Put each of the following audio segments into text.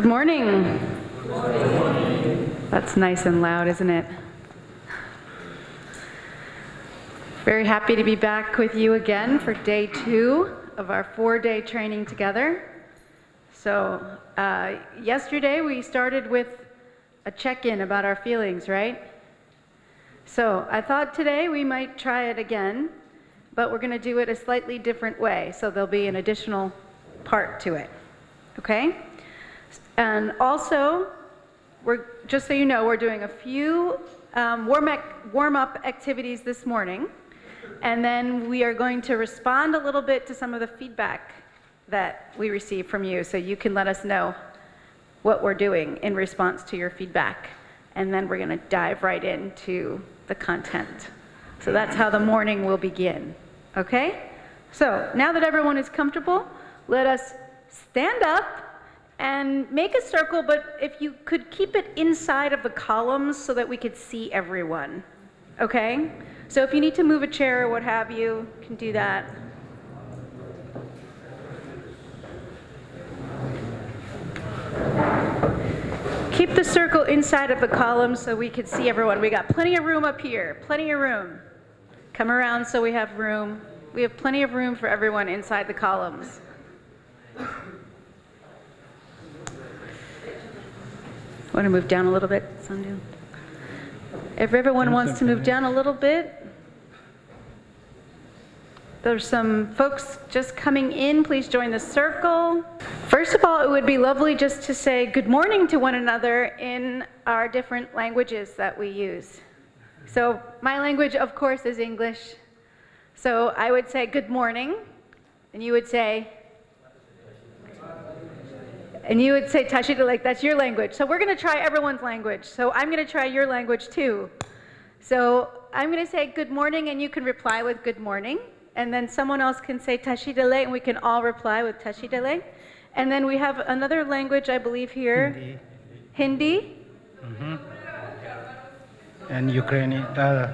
Good morning. That's nice and loud, isn't it? Very happy to be back with you again for day 2 of our 4-day training together. So yesterday we started with a check-in about our feelings, right? So I thought today we might try it again, but we're going to do it a slightly different way. So there'll be an additional part to it, okay? And also, just so you know, we're doing a few warm-up activities this morning, and then we are going to respond a little bit to some of the feedback that we receive from you, so you can let us know what we're doing in response to your feedback. And then we're going to dive right into the content. So that's how the morning will begin, okay? So now that everyone is comfortable, let us stand up and make a circle, but if you could keep it inside of the columns so that we could see everyone, okay? So if you need to move a chair or what have you, you can do that. Keep the circle inside of the columns so we can see everyone. We got plenty of room up here, plenty of room. Come around so we have room. We have plenty of room for everyone inside the columns. Want to move down a little bit, Sandu? If everyone wants to move down a little bit. There's some folks just coming in. Please join the circle. First of all, it would be lovely just to say good morning to one another in our different languages that we use. So my language, of course, is English. So I would say good morning, and you would say Tashita, like that's your language. So we're going to try everyone's language. So I'm going to try your language too. So I'm going to say good morning, and you can reply with good morning. And then someone else can say Tashidale, and we can all reply with Tashidale. And then we have another language, I believe, here. Hindi. Mm-hmm. And Ukrainian,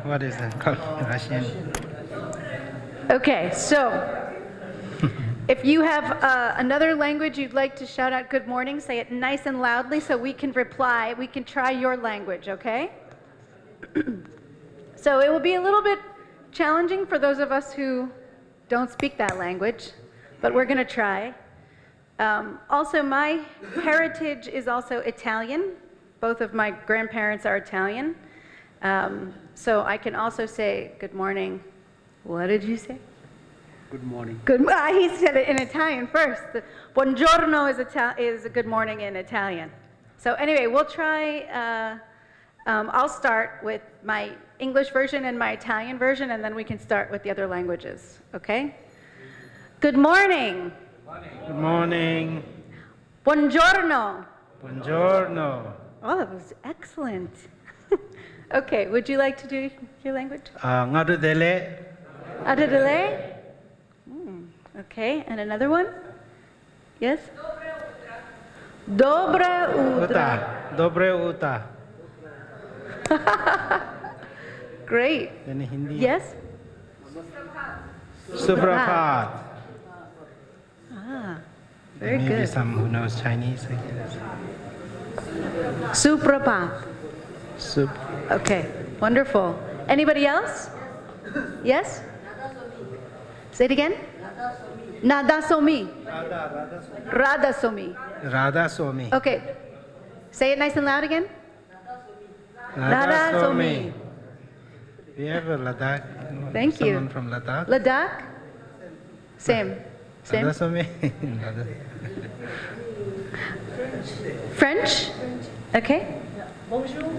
what is that called? Russian. Okay, so if you have another language you'd like to shout out good morning, say it nice and loudly so we can reply. We can try your language, okay? So it will be a little bit challenging for those of us who don't speak that language, but we're going to try. Also, my heritage is also Italian. Both of my grandparents are Italian. So I can also say good morning. What did you say? Good morning. He said it in Italian first. Buongiorno is a good morning in Italian. So anyway, we'll try. I'll start with my English version and my Italian version, and then we can start with the other languages, okay? Good morning. Good morning. Buongiorno. Buongiorno. Oh, that was excellent. Okay, would you like to do your language? Ngadudele. Adadele? Okay, and another one? Yes? Dobre utra. Dobre uta. Great. In Hindi. Yes? Supraphat. Very Maybe good. some who knows Chinese, I guess. Suprabhat. Okay, wonderful. Anybody else? Yes? Say it again. Nadasomi. Radasomi. Radhasomi. Okay. Say it nice and loud again. Radhasomi. We have a Ladakh. Thank Someone you. from Ladakh. Ladakh? Same. Radhasomi. French? Okay. Bonjour.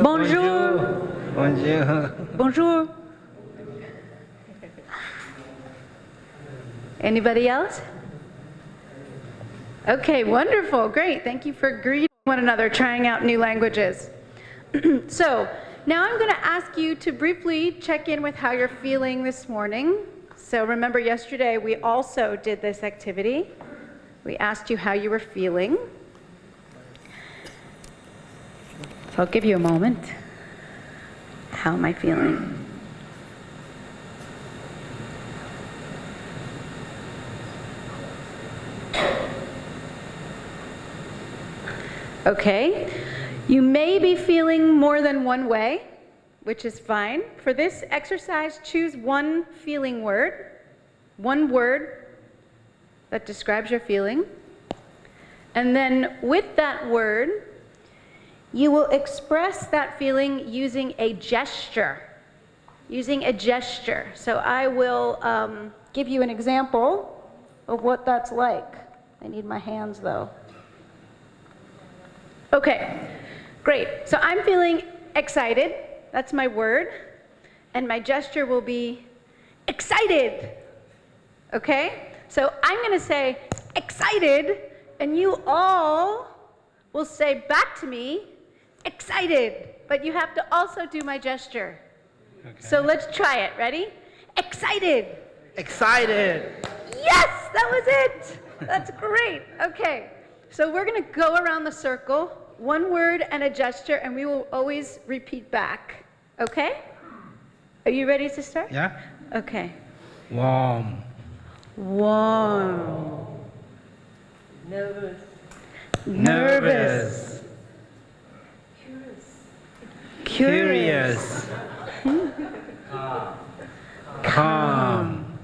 Bonjour. Bonjour. Bonjour. Anybody else? Okay, wonderful, great. Thank you for greeting one another, trying out new languages. So now I'm going to ask you to briefly check in with how you're feeling this morning. So remember yesterday we also did this activity. We asked you how you were feeling. So I'll give you a moment. How am I feeling? Okay. You may be feeling more than one way, which is fine. For this exercise, choose one feeling word, one word that describes your feeling. And then with that word, you will express that feeling using a gesture. So I will give you an example of what that's like. I need my hands though. Okay, great. So I'm feeling excited. That's my word. And my gesture will be excited. Okay? So I'm going to say excited, and you all will say back to me, excited. But you have to also do my gesture. Okay. So let's try it. Ready? Excited. Excited. Yes, that was it. That's great. Okay. So we're going to go around the circle, one word and a gesture, and we will always repeat back. Okay? Are you ready to start? Yeah. Okay. Warm. Warm. Nervous. Nervous. Curious. Calm.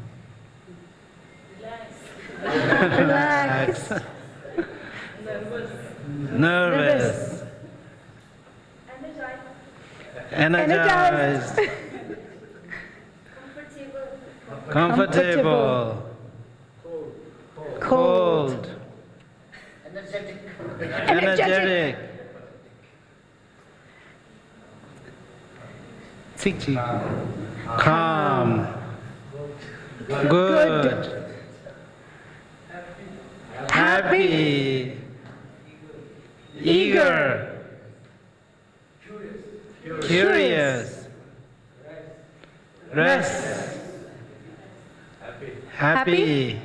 Relax. Nervous. Energized. Comfortable. Cold. Energetic. Chichi. Calm. Good. Happy. Eager. Curious. Rest. Happy.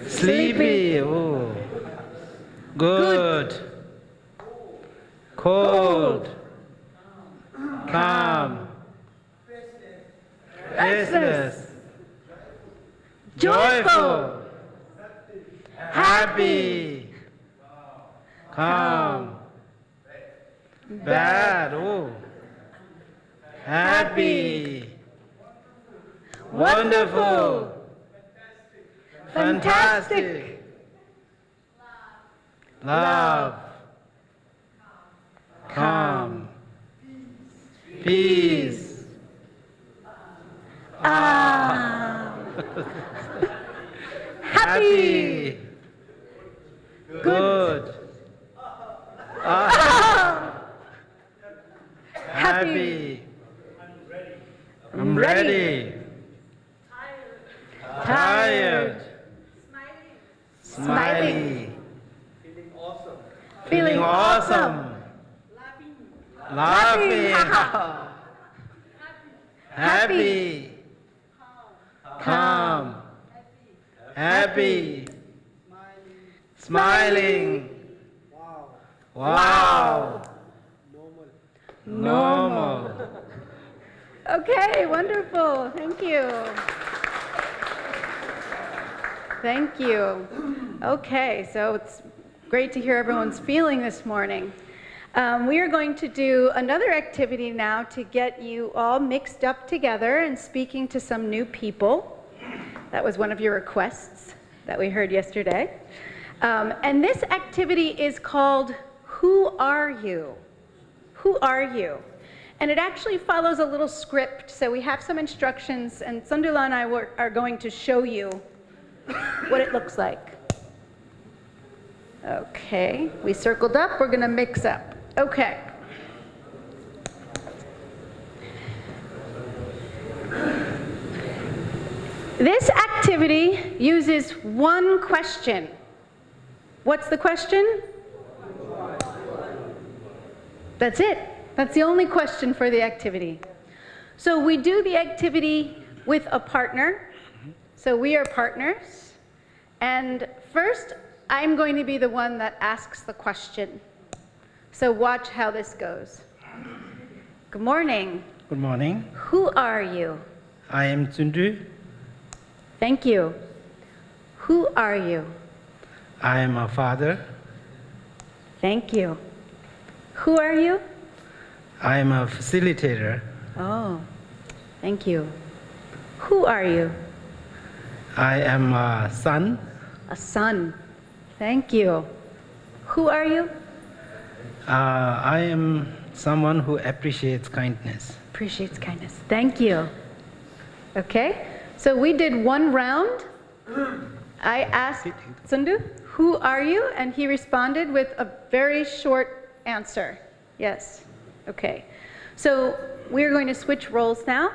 Sleepy. Oh. Good. Cold. Calm. Restless. Joyful. Happy. Calm. Bad. Oh. Happy. Wonderful. Fantastic. Love. Calm. Peace. Happy. Good. Happy. I'm ready. Tired. Smiley. Feeling awesome. Laughing. Happy. Calm. Happy. Smiling. Wow. Normal. Okay, wonderful. Thank you. Thank you. Okay, so it's great to hear everyone's feeling this morning. We are going to do another activity now to get you all mixed up together and speaking to some new people. That was one of your requests that we heard yesterday. And this activity is called Who Are You? Who are you? And it actually follows a little script. So we have some instructions, and Sundula and I are going to show you what it looks like. Okay, we circled up, we're going to mix up. Okay. This activity uses one question. What's the question? That's it. That's the only question for the activity. So we do the activity with a partner. So we are partners. And first, I'm going to be the one that asks the question. So watch how this goes. Good morning. Good morning. Who are you? I am Tsundu. Thank you. Who are you? I am a father. Thank you. Who are you? I am a facilitator. Oh, thank you. Who are you? I am a son. A son. Thank you. Who are you? I am someone who appreciates kindness. Appreciates kindness. Thank you. Okay, so we did one round. I asked Sundu, who are you? And he responded with a very short answer. Yes. Okay. So we're going to switch roles now.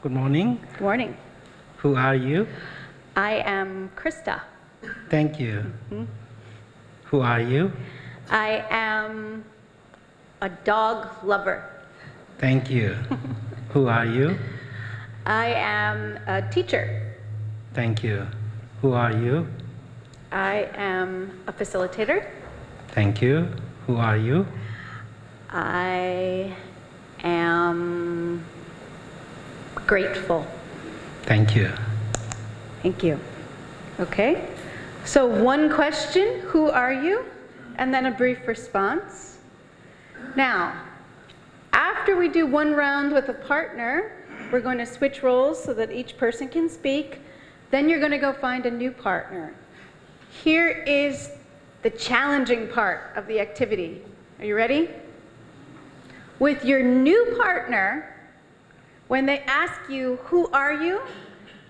Good morning. Good morning. Who are you? I am Krista. Thank you. Who are you? I am a dog lover. Thank you. Who are you? I am a teacher. Thank you. Who are you? I am a facilitator. Thank you. Who are you? I am grateful. Thank you. Thank you. Okay. So one question, who are you? And then a brief response. Now, after we do one round with a partner, we're going to switch roles so that each person can speak. Then you're going to go find a new partner. Here is the challenging part of the activity. Are you ready? With your new partner, when they ask you, who are you?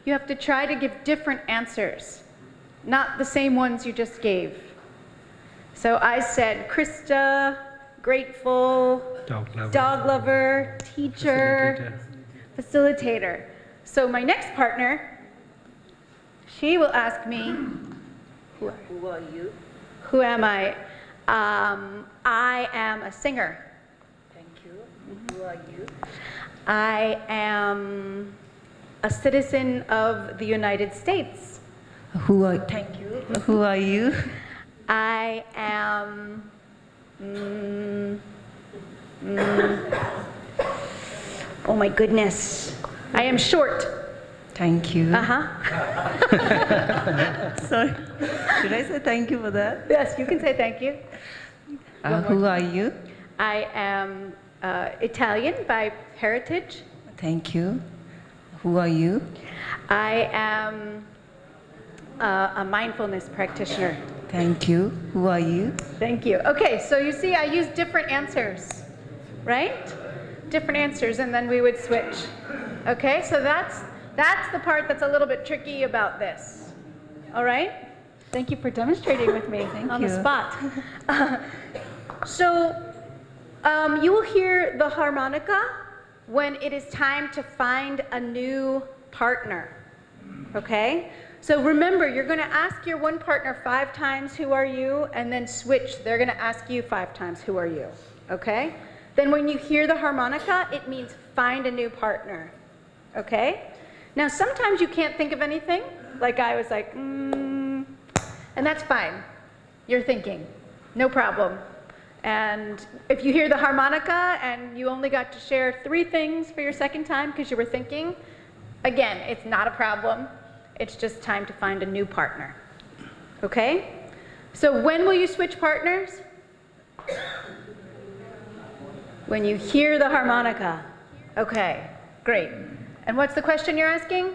You have to try to give different answers, not the same ones you just gave. So I said, Krista, grateful, dog lover, teacher, facilitator. So my next partner, she will ask me, Who are you? who am I? I am a singer. Thank you. Who are you? I am a citizen of the United States. Thank you. Who are you? I am, oh my goodness, I am short. Thank you. Uh-huh. Sorry. Should I say thank you for that? Yes, you can say thank you. Who are you? I am Italian by heritage. Thank you. Who are you? I am a mindfulness practitioner. Thank you. Who are you? Thank you. Okay, so you see I use different answers, right? Different answers, and then we would switch. Okay, so that's the part that's a little bit tricky about this. All right? Thank you for demonstrating with me on the you. spot. So you will hear the harmonica when it is time to find a new partner. Okay? So remember, you're going to ask your one partner 5 times, who are you? And then switch. They're going to ask you 5 times, who are you? Okay? Then when you hear the harmonica, it means find a new partner. Okay? Now, sometimes you can't think of anything. Like I was like, and that's fine. You're thinking. No problem. And if you hear the harmonica and you only got to share 3 things for your second time because you were thinking, again, it's not a problem. It's just time to find a new partner. Okay? So when will you switch partners? When you hear the harmonica. Okay, great. And what's the question you're asking?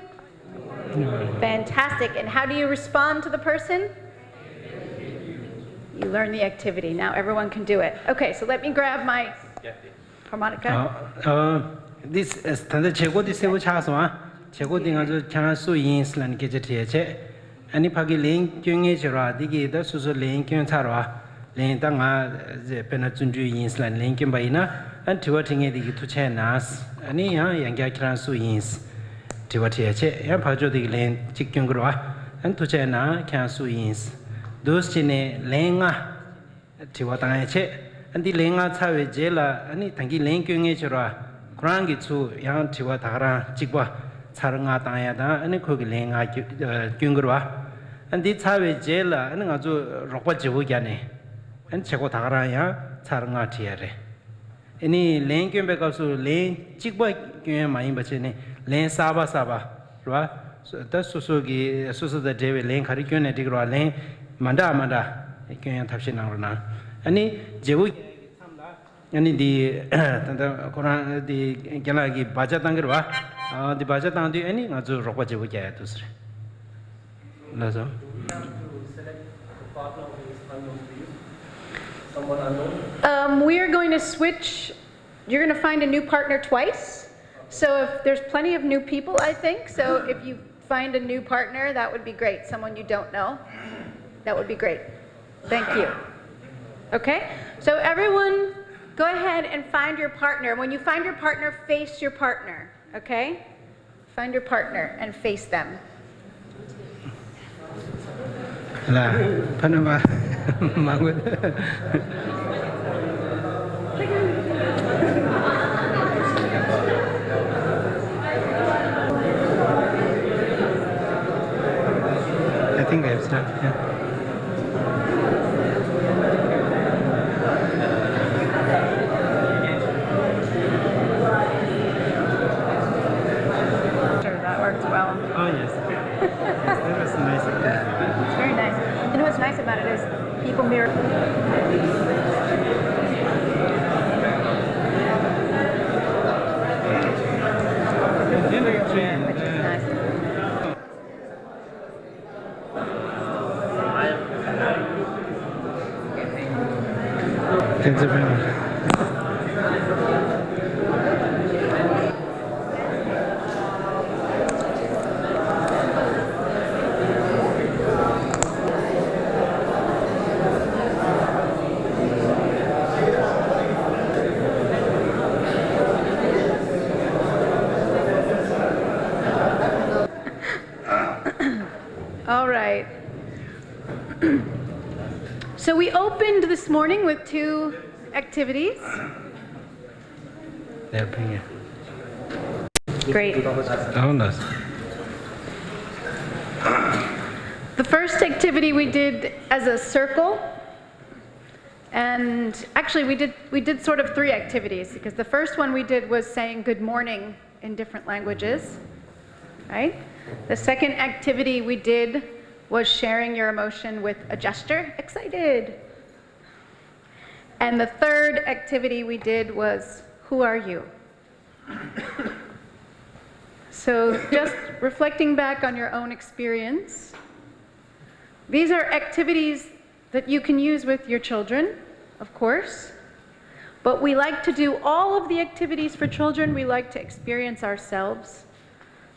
Fantastic. And how do you respond to the person? You learn the activity. Now everyone can do it. Okay, so let me grab my harmonica. This is the chego di sewo chaswa. Chego di ngajo chana su yin slan ke che. Ani phagi ling kyunge chara digi da su su ling kyun charwa. Ling ta nga je pena chunju yin slan ling kyun bai na. An thiwa thinge digi tu che nas. Ani ya yang kya kran su yin thiwa che. Ya phajo digi ling chik kyun gro an tu che na kya su yin. Dos chine lenga thiwa ta che. Andi lenga chawe jela ani thangi ling kyunge chara. Kurangi chu yang thiwa thara chikwa charanga taya da ani khogi lenga kyungurwa andi chawe jela ani nga chu rokwa jibu gyane an chego thara ya charanga thiare ani len kyumbe ka su len chikwa kyun mai ba che ne len saba rwa ta susu gi susu da dewe len khari kyun ne digrwa len manda 교양 답시 나오나 아니 제부 아니 디 단다 코란 디 gelagi baja tangir wa di baja tang di ani ngazu rokwa jebu kya dusre lazo We are going to switch. You're going to find a new partner twice. So if there's plenty of new people, I think. So if you find a new partner, that would be great. Someone you don't know, that would be great. Thank you. Okay? So everyone, go ahead and find your partner. When you find your partner, face your partner. Okay? Find your partner and face them. la panama mangu I think I have started, yeah. That worked well. Oh yes. Yes, that was nice. It's very nice. And what's nice about it is people mirror. Which is nice. Thanks very much. All right. So we opened this morning with 2 activities. They're bringing. Great. Oh, nice. The first activity we did as a circle, and actually we did sort of 3 activities, because the first one we did was saying good morning in different languages, right? The second activity we did was sharing your emotion with a gesture, excited. And the third activity we did was, who are you? So just reflecting back on your own experience, these are activities that you can use with your children, of course, but we like to do all of the activities for children. We like to experience ourselves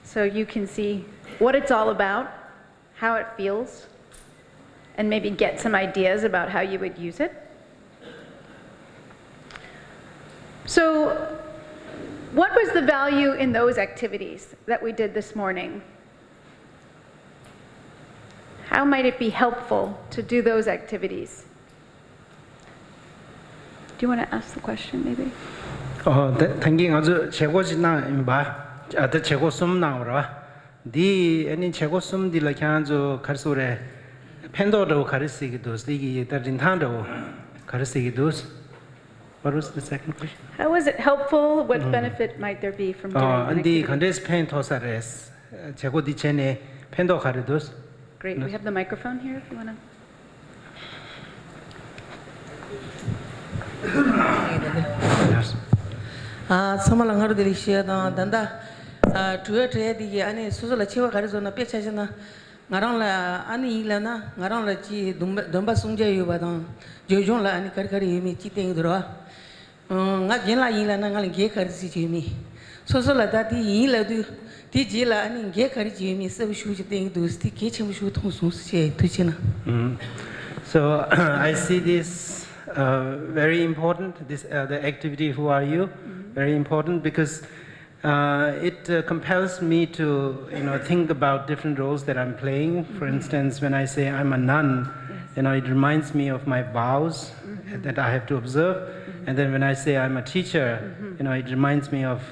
so you can see what it's all about, how it feels, and maybe get some ideas about how you would use it. So, what was the value in those activities that we did this morning? How might it be helpful to do those activities? Do you want to ask the question, maybe? thinking azu chego jina imba ate chego sum na ora di any chego sum di la kyan zo karsure pendo do karisi dos di ta rintan do karisi dos. What was the second question? How was it helpful? What benefit might there be from doing an and the activity? condes pen tosares chego di chene pendo karidos. Great, we have the microphone here if you want to. Yes. Samalang haru delishia da danda tuya di ani susula chewa kari zona pecha jana ngarang la ani la na ngarang la chi domba sungja yu ba dang jojong la ani kari yumi chi teng dro nga jen la yin la na ngal ge kari si yumi susula da di yin la du di ji la ani ge kari yumi sab shu chi teng du sti ke chem shu thong su che tu china. So I see this very important. This the activity. Who are you? Very important because it compels me to think about different roles that I'm playing. For instance, when I say I'm a nun, it reminds me of my vows that I have to observe. And then when I say I'm a teacher, it reminds me of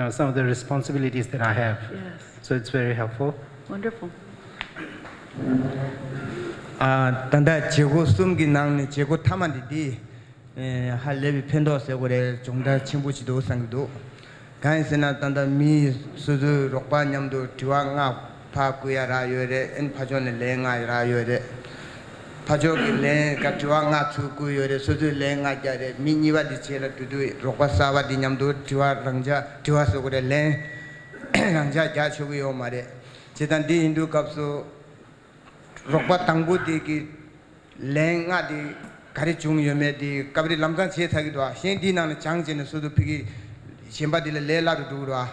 some of the responsibilities that I have. Yes. So it's very helpful. Wonderful. 단다 제고 숨기 낭네 제고 타만디디 할레비 펜도스 고래 종다 친구지도 상도 간세나 단다 미 수주 록바냠도 디왕아 파구야라 요레 엔 파존에 랭아라 요레 파조기 랭 같이와 나츠고 요래 소주 랭 아자래 미니와디 체라 두두 로과사와디 냠도 디와 랑자 디와서 그래 랭 랑자 자초고 요 말에 제단디 인도 값소 로과 당부디기 랭 아디 가리 중요메디 까브리 람간 체타기도 와 신디나는 장제는 소도 피기 신바디레 레라도 두르와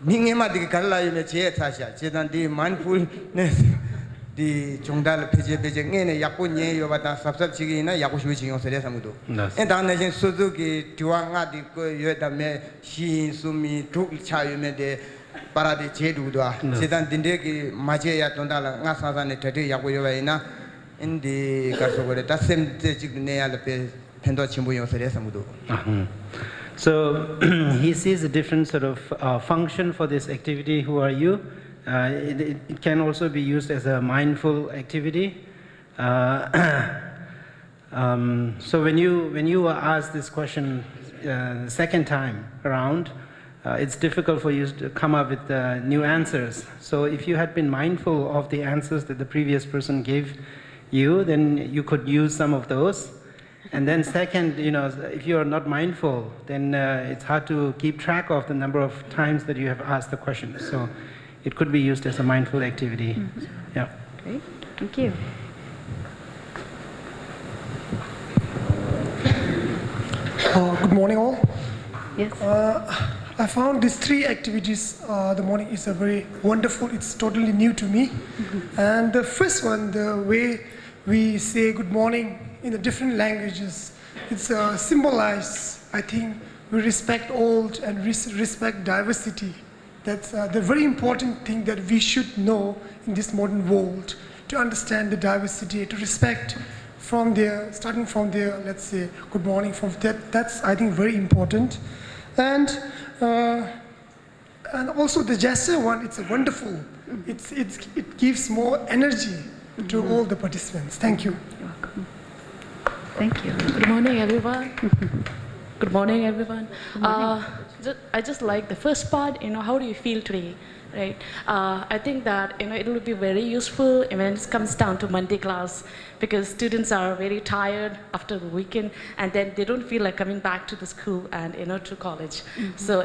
민게마디 갈라이메 제타샤 제단디 mindfulness 디 종달 페제페제 녜네 약고녜 요바다 삽삽치기나 약고슈비징 요세레 사무도 엔다네신 수두기 디와가디 그 요다메 시인수미 두차유메데 파라디 제두도아 세단 딘데기 마제야 돈달라 나사사네 테데 약고 요바이나 인디 가소고레 다셈제 지그네야레페 펜도 침부 요세레 사무도 So he sees a different sort of function for this activity. Who are you? It can also be used as a mindful activity. So when you were asked this question the second time around, it's difficult for you to come up with new answers. So if you had been mindful of the answers that the previous person gave you, then you could use some of those. And then second, if you are not mindful, then it's hard to keep track of the number of times that you have asked the question. So it could be used as a mindful activity. Yeah. Great, thank you. Good morning, all. Yes. I found these 3 activities the morning is a very wonderful. It's totally new to me. And the first one, the way we say good morning in the different languages, it's symbolized. I think we respect old and respect diversity. That's the very important thing that we should know in this modern world, to understand the diversity, to respect from there, starting from there, let's say, good morning, from that. That's, I think, very important. And also the gesture one, it's wonderful. It gives more energy to all the participants. Thank you. You're welcome. Thank you. Good morning, everyone. Good morning, everyone. I just like the first part, how do you feel today, right? I think that, it will be very useful when it comes down to Monday class, because students are very tired after the weekend, and then they don't feel like coming back to the school and, to college. So,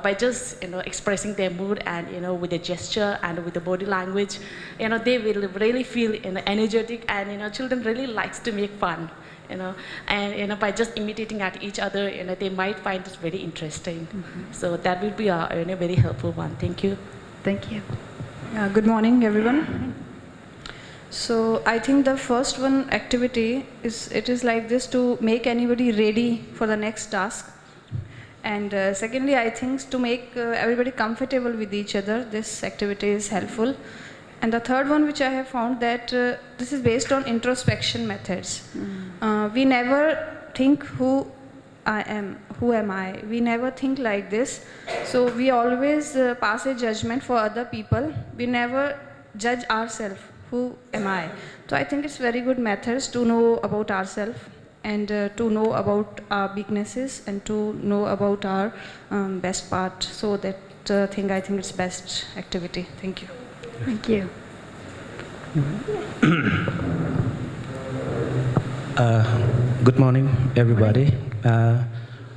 by just, expressing their mood and, with the gesture and with the body language, they will really feel, energetic, and, children really likes to make fun. And by just imitating at each other, they might find this very interesting. So that will be a very helpful one. Thank you. Thank you. Good morning, everyone. So I think the first one activity is like this, to make anybody ready for the next task. And secondly, I think to make everybody comfortable with each other, this activity is helpful. And the third one, which I have found, that this is based on introspection methods. We never think who am I. We never think like this. So we always pass a judgment for other people. We never judge ourselves. Who am I? So I think it's very good methods to know about ourselves, and to know about our weaknesses, and to know about our best part. So that I think it's best activity. Thank you. Thank you. Good morning, everybody.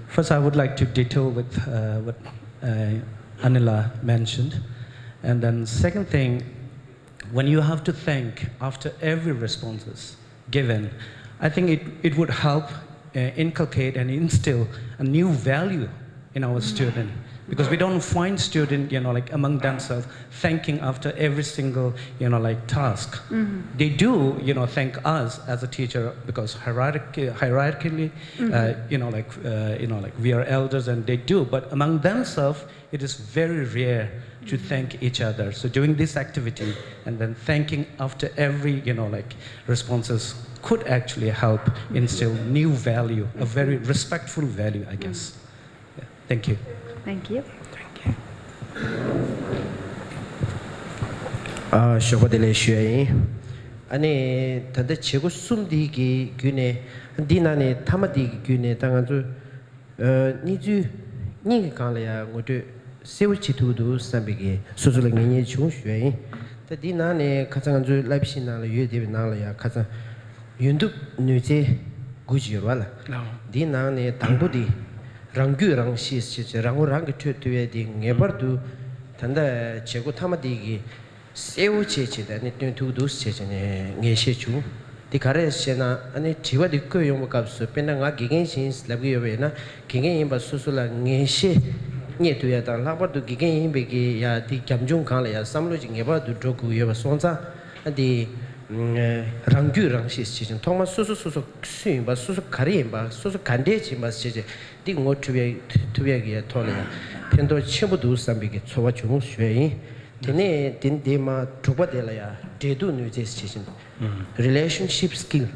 First, I would like to detail with what Anila mentioned. And then second thing, when you have to think after every response given, I think it would help inculcate and instill a new value in our student. Because we don't find students, among themselves, thanking after every single, task. They do, thank us as a teacher, because hierarchically, we are elders, and they do. But among themselves, it is very rare to thank each other. So doing this activity and then thanking after every, responses could actually help instill new value, a very respectful value, I guess. Yeah. Thank you. Thank you. 쇼고델레 슈에 아니 다데 최고 숨디기 균에 디나네 타마디기 균에 당한주 니주 니기 강래야 고데 세우치투도 삼비게 소소랭이 중슈에 다 디나네 가장 주 라이프시나라 유에데비 나라야 가장 윤두 뉴제 구지요라 디나네 당부디 랑규랑 시스 랑오랑 튜튜에디 네버두 단다 제고 타마디기 세우 제체다 네 투두 제체네 녜셰주 디카레세나 아니 지와디 그 용목값 페나가 기겐신 슬라비요베나 기겐임바 수술라 녜셰 녜투야다 라버두 기겐임베기 야디 감중 칸라야 삼로지 녜바두 조구여바 손자 아디 랑규랑 시스치진 통마 수수수수 수임바 수수 가리임바 수수 간데지마 시제 디고 투비야기야 토네야 펜도 치부두 삼비게 초와 중 쉐이 디네 딘데마 두바델라야 데두 뉴제스치진 relationship skill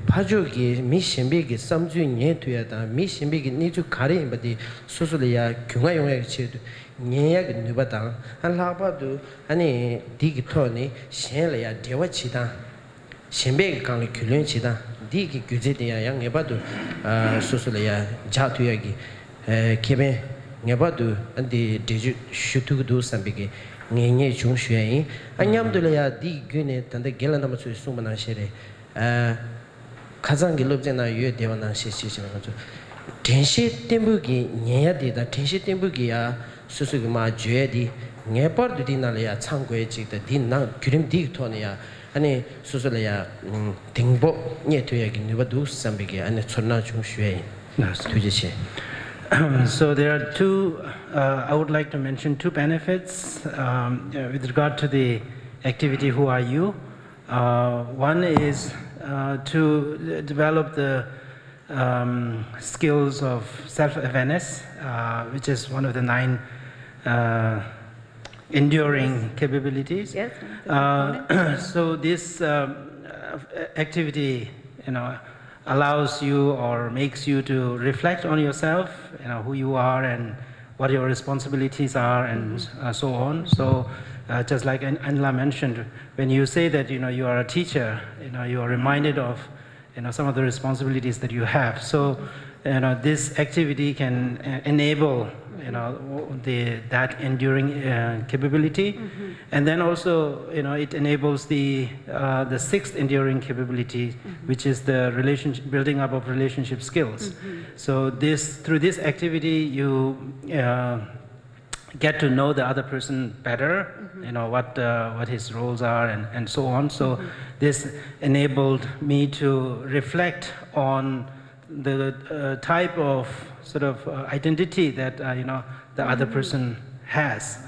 파조기 미신비기 삼주 녜투야다 미신비기 니주 가리임바디 수수리야 경화용의 체도 녜야기 누바다 한라바도 아니 디기 토니 셴려야 대와치다 신비기 강리 균련치다 디기 규제대야 양에바도 수수리야 자투야기 케베 녜바도 안디 디주 슈투도 삼비기 녜녜 중슈에이 안냠들야 디 균에 단데 겔라나마스 수만나 셰레 가장 길럽제나 유에 대원나 시시시는 거죠. 텐시 템부기 녜야디다 텐시 템부기야 수수기 마 죄디 녜버드디나려야 창고에 찍다 디나 그림 디토네야 아니 수술려야 딩보 녜토야기 누바두 삼비기 아니 촌나 중슈에 투지시 So there are two, I would like to mention two benefits with regard to the activity Who Are You? One is to develop the skills of self-awareness, which is one of the 9 enduring capabilities. Yes. So this activity, allows you or makes you to reflect on yourself, who you are and what your responsibilities are, and so on. So, just like Anila mentioned, when you say that you are a teacher, you are reminded of some of the responsibilities that you have. So, this activity can enable that enduring capability, and then also it enables the 6th enduring capability, which is the building up of relationship skills. So through this activity you get to know the other person better, what his roles are and so on. So this enabled me to reflect on the type of sort of identity that the other person has,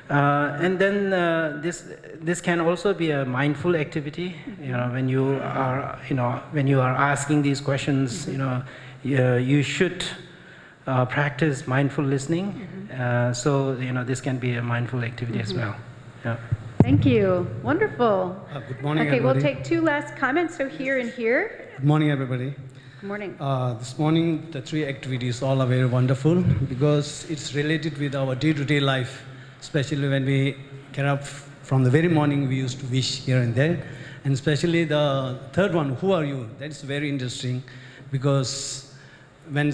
and then this can also be a mindful activity. When you are asking these questions, you should practice mindful listening. So this can be a mindful activity as well. Yeah. Thank you. Wonderful. Good morning, Okay, everybody. we'll take 2 last comments. So here and here. Good morning, everybody. Good morning. This morning, the 3 activities all are very wonderful because it's related with our day-to-day life, especially when we get up from the very morning, we used to wish here and there. And especially the third one, who are you? That's very interesting because when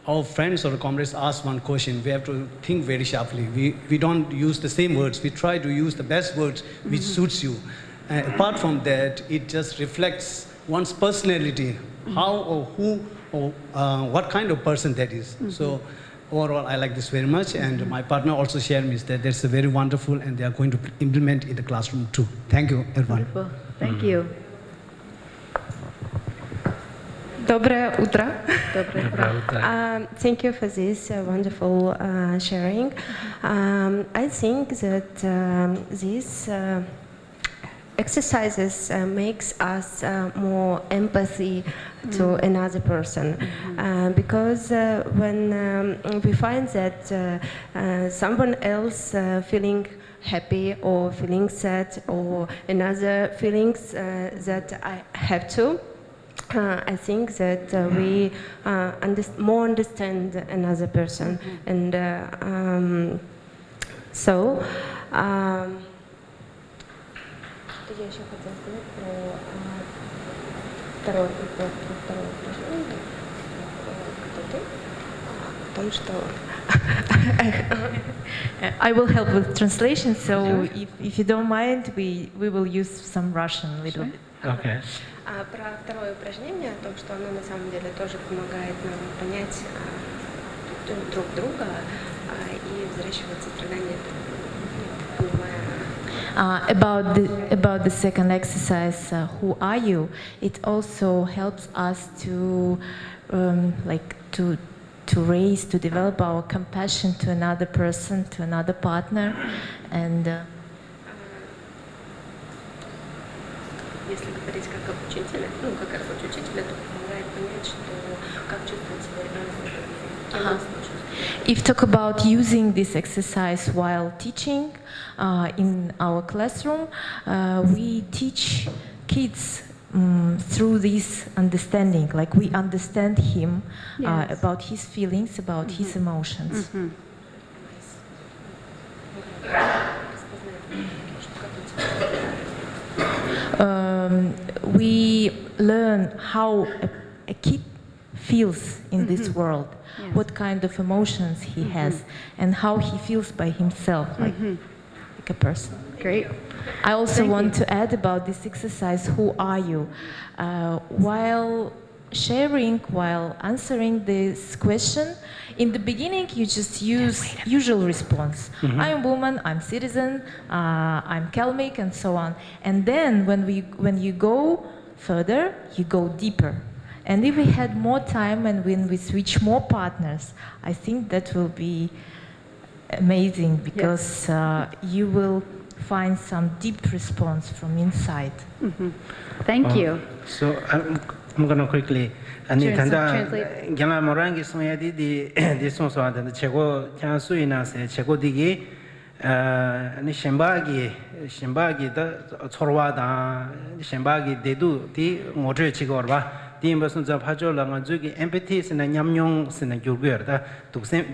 our friends or comrades ask one question, we have to think very sharply. We don't use the same words. We try to use the best words which suits you. Apart from that, it just reflects one's personality, how or who or what kind of person that is. So overall, I like this very much, and my partner also shared me that that's a very wonderful, and they are going to implement in the classroom too. Thank you, everyone. Wonderful. Thank you. Доброе утро. Thank you for this wonderful sharing. I think that these exercises makes us more empathy to another person, because when we find that someone else feeling happy or feeling sad or another feelings that I have too, I think that we more understand another person, and so. Я еще хотела сказать про второй о том, что I will help with translation, so if you don't mind, we will use some Russian a little bit. Okay. Про второе упражнение, о том, что оно на самом деле тоже помогает нам понять друг друга и взращивать сострадание, about the second exercise, who are you? It also helps us to to develop our compassion to another person, to another partner, and если говорить как об учителе, как работать учителя, то помогает понять, что как чувствовать себя разные люди. If talk about using this exercise while teaching in our classroom, we teach kids through this understanding, like we understand him, about his feelings, about his emotions. We learn how a kid feels in this world, what kind of emotions he has, and how he feels by himself, like a person. Great. I also want to add about this exercise, who are you? While sharing, while answering this question, in the beginning you just use usual response. I'm a woman, I'm citizen, I'm Kalmyk, and so on. And then when you go further, you go deeper. And if we had more time and when we switch more partners, I think that will be amazing, because you will find some deep response from inside. Thank you. So I'm going to quickly. 아니 단다 경라 모랑기 소야디 디 소소한테 최고 그냥 수이나세 최고디기 아니 셴바기 더 초로와다 셴바기 데두 디 모저 치고르바 디 무슨 저 파조랑은 저기 empathy스나 냠용스나 교르다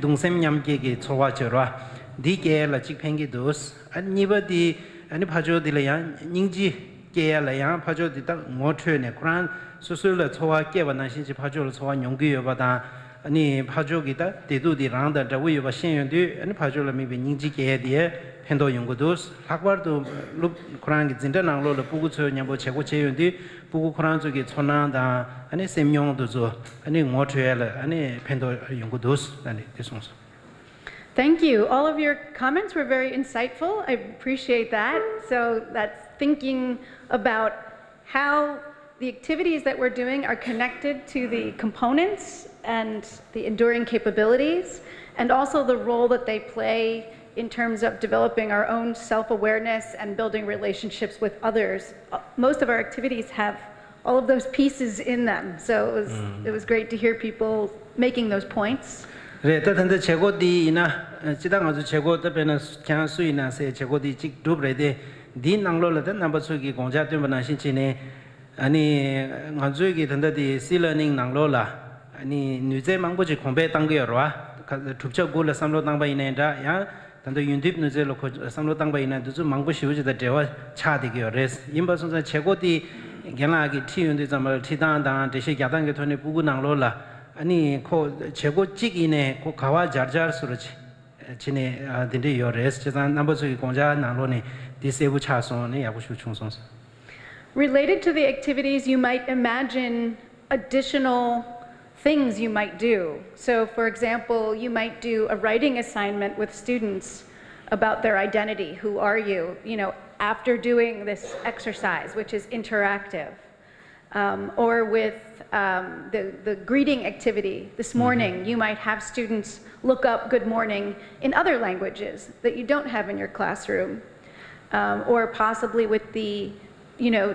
동셈 냠게기 초와저라 디게라 직팽기도스 아니버디 아니 파조디라야 닝지 게야라야 파조디 딱 모트네 쿠란 수술을 초와 깨바나 신지 파조를 초와 용기여바다 아니 파조기다 대두디 랑다 저위여바 신연디 아니 파조를 미비 닝지게디에 펜도 연구도스 학과도 룹 쿠란기 진짜낭로를 부구처 냐보 최고 제연디 부구 쿠란 쪽에 촌난다 아니 셈용도죠 아니 모트엘라 아니 펜도 연구도스 아니 대송소. Thank you. All of your comments were very insightful. I appreciate that. So that's thinking about how the activities that we're doing are connected to the components and the enduring capabilities, and also the role that they play in terms of developing our own self-awareness and building relationships with others. Most of our activities have all of those pieces in them. So it was great to hear people making those points. 그래 따든데 최고디나 지당 아주 최고 때문에 그냥 수이나세 최고디 직 두브레데 디 낭로라데 넘버 수기 공자 때문에 신치네 아니 가족이 된다디 시러닝 낭로라 아니 뉴제 망보지 공배 당겨와 툭적 골라 삼로 당바이네다 야 단도 윤딥 뉴제로 삼로 당바이네 두 망보 시우지다 대와 차디겨 레스 임바선자 최고디 견라기 티윤데 잠을 티단단 대시 야단게 토네 부구 낭로라 아니 코 최고 직이네 코 가와 자르자르 수르지 지네 딘데 요레스 제단 넘버 수기 공자 낭로네 디세부 차소네 야구슈 총선서. Related to the activities, you might imagine additional things you might do. So for example, you might do a writing assignment with students about their identity. Who are you? You know, after doing this exercise, which is interactive. Or with the greeting activity this morning, you might have students look up good morning in other languages that you don't have in your classroom. Or possibly with the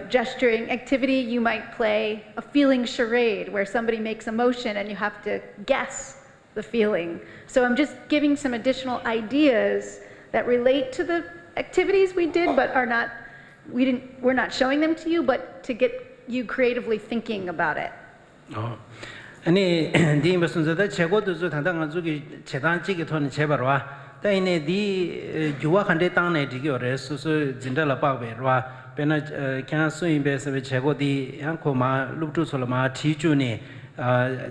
gesturing activity, you might play a feeling charade where somebody makes a motion and you have to guess the feeling. So I'm just giving some additional ideas that relate to the activities we did, but we're not showing them to you, but to get you creatively thinking about it. 아니 디 무슨 저다 최고도 저 당당한 저기 재단직이 돈이 제발와但디 유학한데 땅내 디겨래 수수 진달라 빠베와 베나 그냥 수인배서 최고디 양코마 룩주솔마 티주니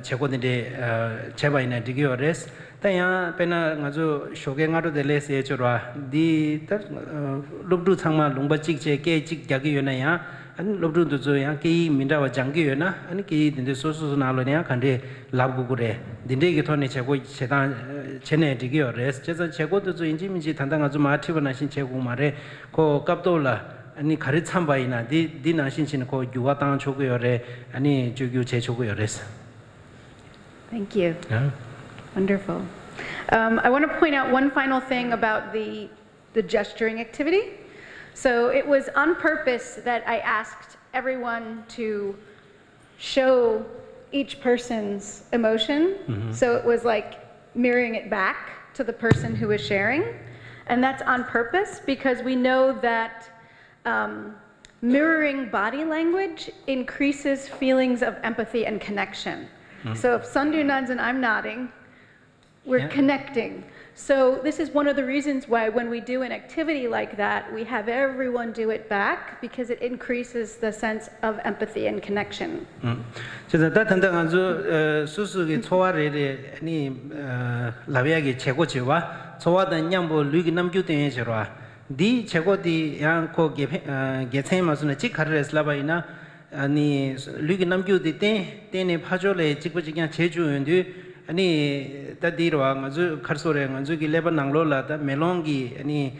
제고인데 제바이나 디기어레스 다야 페나 가주 쇼게 가도 될레세 저라 디 롭두 창마 롱바직제 깨직 자기 요나야 안 롭두도 저야 기 민다와 장기 요나 아니 기 딘데 소소나로냐 간데 라부구레 딘데게 토네 제고 제단 제네 디기어레스 제서 제고도 저 인지민지 단단 아주 마티브나신 제고 말에 고 깝돌라 아니 가르 참바이나 디 나신신 고 유가 땅 조고요레 아니 주규 제 조고요레스. Thank you. Wonderful. I want to point out one final thing about the gesturing activity. So it was on purpose that I asked everyone to show each person's emotion. So it was like mirroring it back to the person who is sharing. And that's on purpose because we know that mirroring body language increases feelings of empathy and connection. So if Sandhu nods and I'm nodding, we're connecting. So this is one of the reasons why when we do an activity like that, we have everyone do it back because it increases the sense of empathy and connection. 그래서 다단단 아주 수수기 초와레레 아니 라비아기 최고지와 초와던 냠보 류기 남규된 저와 디 최고디 양코 게체마스는 직카르레슬라바이나 아니 류기 남규디 때네 파조레 직부직냥 제주연디 아니 다디로와 아주 카르소레 아주기 레바낭로라다 멜롱기 아니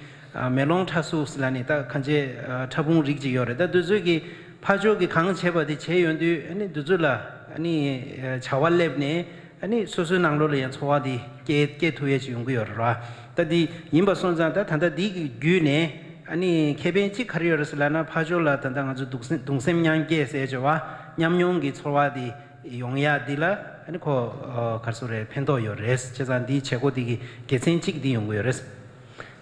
멜롱 타수스라니 다 간제 타붕 릭지요레다 두즈기 파조기 강체바디 제연디 아니 두줄라 아니 자왈렙네 아니 소수낭로레 초와디 깨투에 지용고요라 다디 임바손자다 단다디 규네 아니 케벤치 카리어스라나 파졸라 단당 아주 동sem냥게 세저와 냠용기 초와디 용야디라 아니 코 갈소레 펜도요레스 제산디 최고디기 게센직디 용고요레스.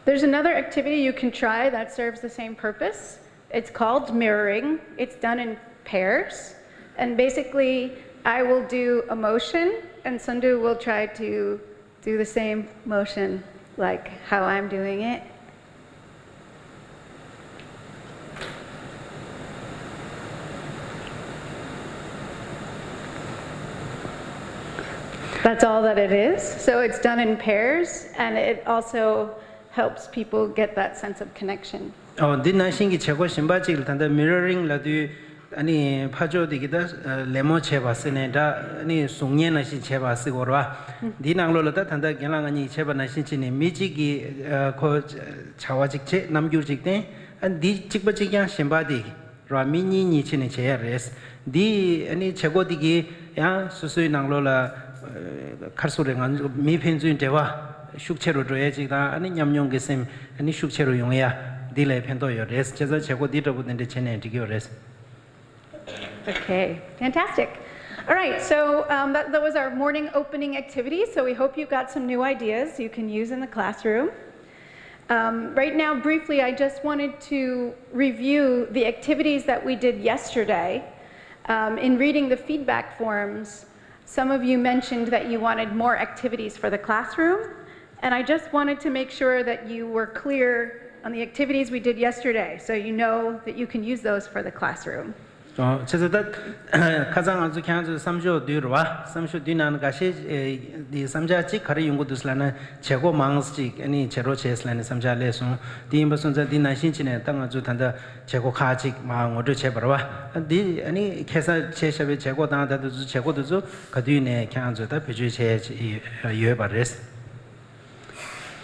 There's another activity you can try that serves the same purpose. It's called mirroring. It's done in pairs. And basically, I will do a motion, and Sandhu will try to do the same motion, like how I'm doing it. That's all that it is. So it's done in pairs, and it also helps people get that sense of connection. 디나신기 최고 신바직을 단다 미러링 라디 아니 파조디기다 레모 제바스네다 아니 송년나시 제바스고라 디낭로라다 단다 게랑아니 제바나신치니 미지기 코 차와직체 남규직데 디 직바직양 신바디 라미니니 치네 제야레스 디 아니 최고디기 야 수수이 낭로라 칼소랭한 미펜주인 대화 숙체로 줘야지다 아니 냠용게셈 아니 숙체로 용해야 딜레 펜도요레스 제자 제고 디더부든데 체네 디기요레스. Okay, fantastic. All right, so that was our morning opening activity. So we hope you got some new ideas you can use in the classroom. Right now, briefly, I just wanted to review the activities that we did yesterday. In reading the feedback forms, some of you mentioned that you wanted more activities for the classroom, and I just wanted to make sure that you were clear on the activities we did yesterday, so you know that you can use those for the classroom. 제자다 가장 아주 강조 3조 뒤로와 3조 뒤나는 가시 디 3자치 가리 연구도슬라는 제고 망스지 아니 제로 제슬라는 3자레서 디임버선자 디나신치네 땅 아주 단다 제고 가지 망어도 제버와 디 아니 계사 제샵에 제고 당다도 제고도 그 뒤에 강조다 비주 제 유해바레스.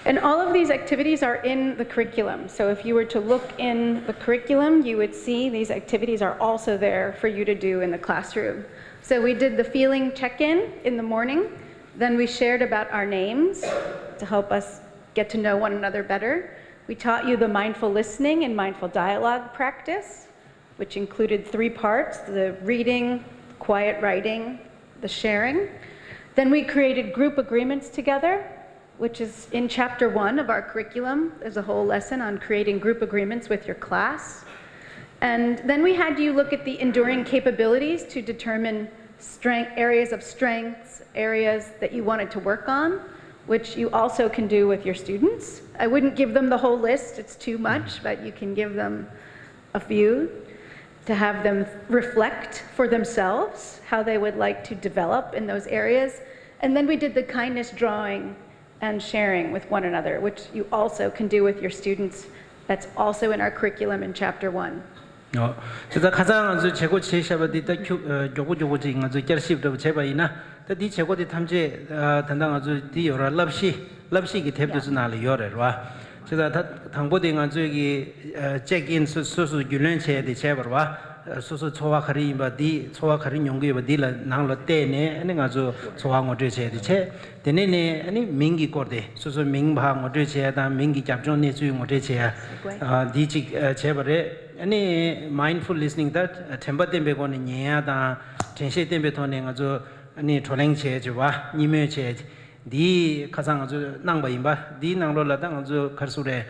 And all of these activities are in the curriculum. So if you were to look in the curriculum, you would see these activities are also there for you to do in the classroom. So we did the feeling check-in in the morning. Then we shared about our names to help us get to know one another better. We taught you the mindful listening and mindful dialogue practice, which included 3 parts: the reading, quiet writing, the sharing. Then we created group agreements together, which is in chapter 1 of our curriculum. There's a whole lesson on creating group agreements with your class. And then we had you look at the enduring capabilities to determine areas of strengths, areas that you wanted to work on, which you also can do with your students. I wouldn't give them the whole list, it's too much, but you can give them a few. to have them reflect for themselves how they would like to develop in those areas. And then we did the kindness drawing and sharing with one another, which you also can do with your students. That's also in our curriculum in chapter 1. 그래서 가장 아주 최고 제시하버디 딱 요구지 아주 결십도 제바이나 디 최고디 탐제 단당 아주 디 여러 럽시기 탭도 나리 요래와 그래서 당보디 아주 여기 체크인 수수 균련체에 제바와 수수 초와 가리바 디 초와 가리 용기바 디라 나로 때네 아니 아주 초와 어제 제체 되네네 아니 민기 거데 수수 민방 어제 제다 민기 잡존네 주용 어제 제야 디지 제바레 아니 mindful listening that temper tembe goni nya tense tembe thone ngajo ani tholing che jwa nyime che di khasang ajo nangba imba di nanglo la dang ajo kharsure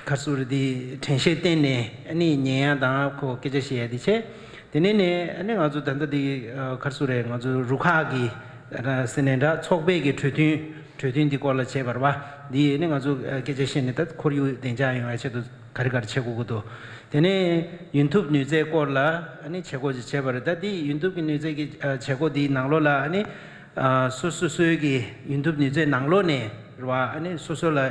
kharsure di tense tenne ani nya da ko keje she di che denene ani ngajo danda di kharsure ngajo rukha gi senenda chokbe gi thötin di kola che barwa di ne ngajo keje she ne tat khoryu denja yo che do 가리가리 최고고도 되네 유튜브 뉴제 꼴라 아니 최고지 제발다 디 유튜브 뉴제기 최고디 낭로라 아니 수수수기 유튜브 뉴제 낭로네 와 아니 소소라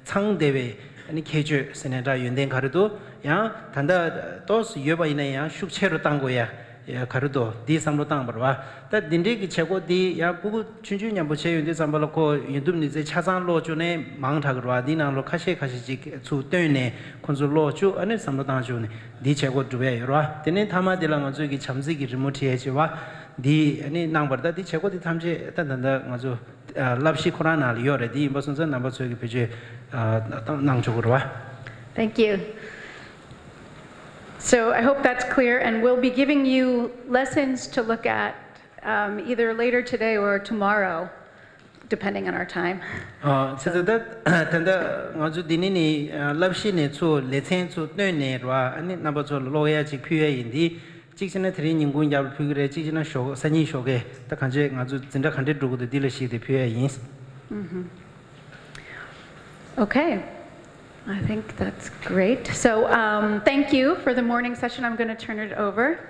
창대회 아니 계주 세네다 윤된 가르도 야 단다 또스 여바이네 야 숙체로 땅 거야 야 가르도 디 삼로 땅 버와 다 딘데기 최고디 야 부부 춘주냐 뭐 제윤데 삼발고 유튜브 뉴제 차상로 주네 망타그와 디나로 카시지 주 때네 콘솔로 주 아니 삼로 땅 주네 디 최고 두베 여와 데네 타마딜랑 저기 참지기 리모트 해지와 디 아니 남버다 디 최고디 탐제 단단다 아주 랍시 코라나 요레 디 무슨 전 남버 저기 비제 낭쪽으로 와 Thank you. So I hope that's clear, and we'll be giving you lessons to look at either later today or tomorrow, depending on our time. 저도 단다 아주 디니니 랍시네 초 레첸 초 뇌네와 아니 남버 저 로야 지 피해인디 직신의 트레이닝 군잡을 피그래 직신의 쇼 산이 쇼게 딱 간제 아주 진짜 간데 두고도 딜러시데 피해인. Okay. I think that's great. So thank you for the morning session. I'm going to turn it over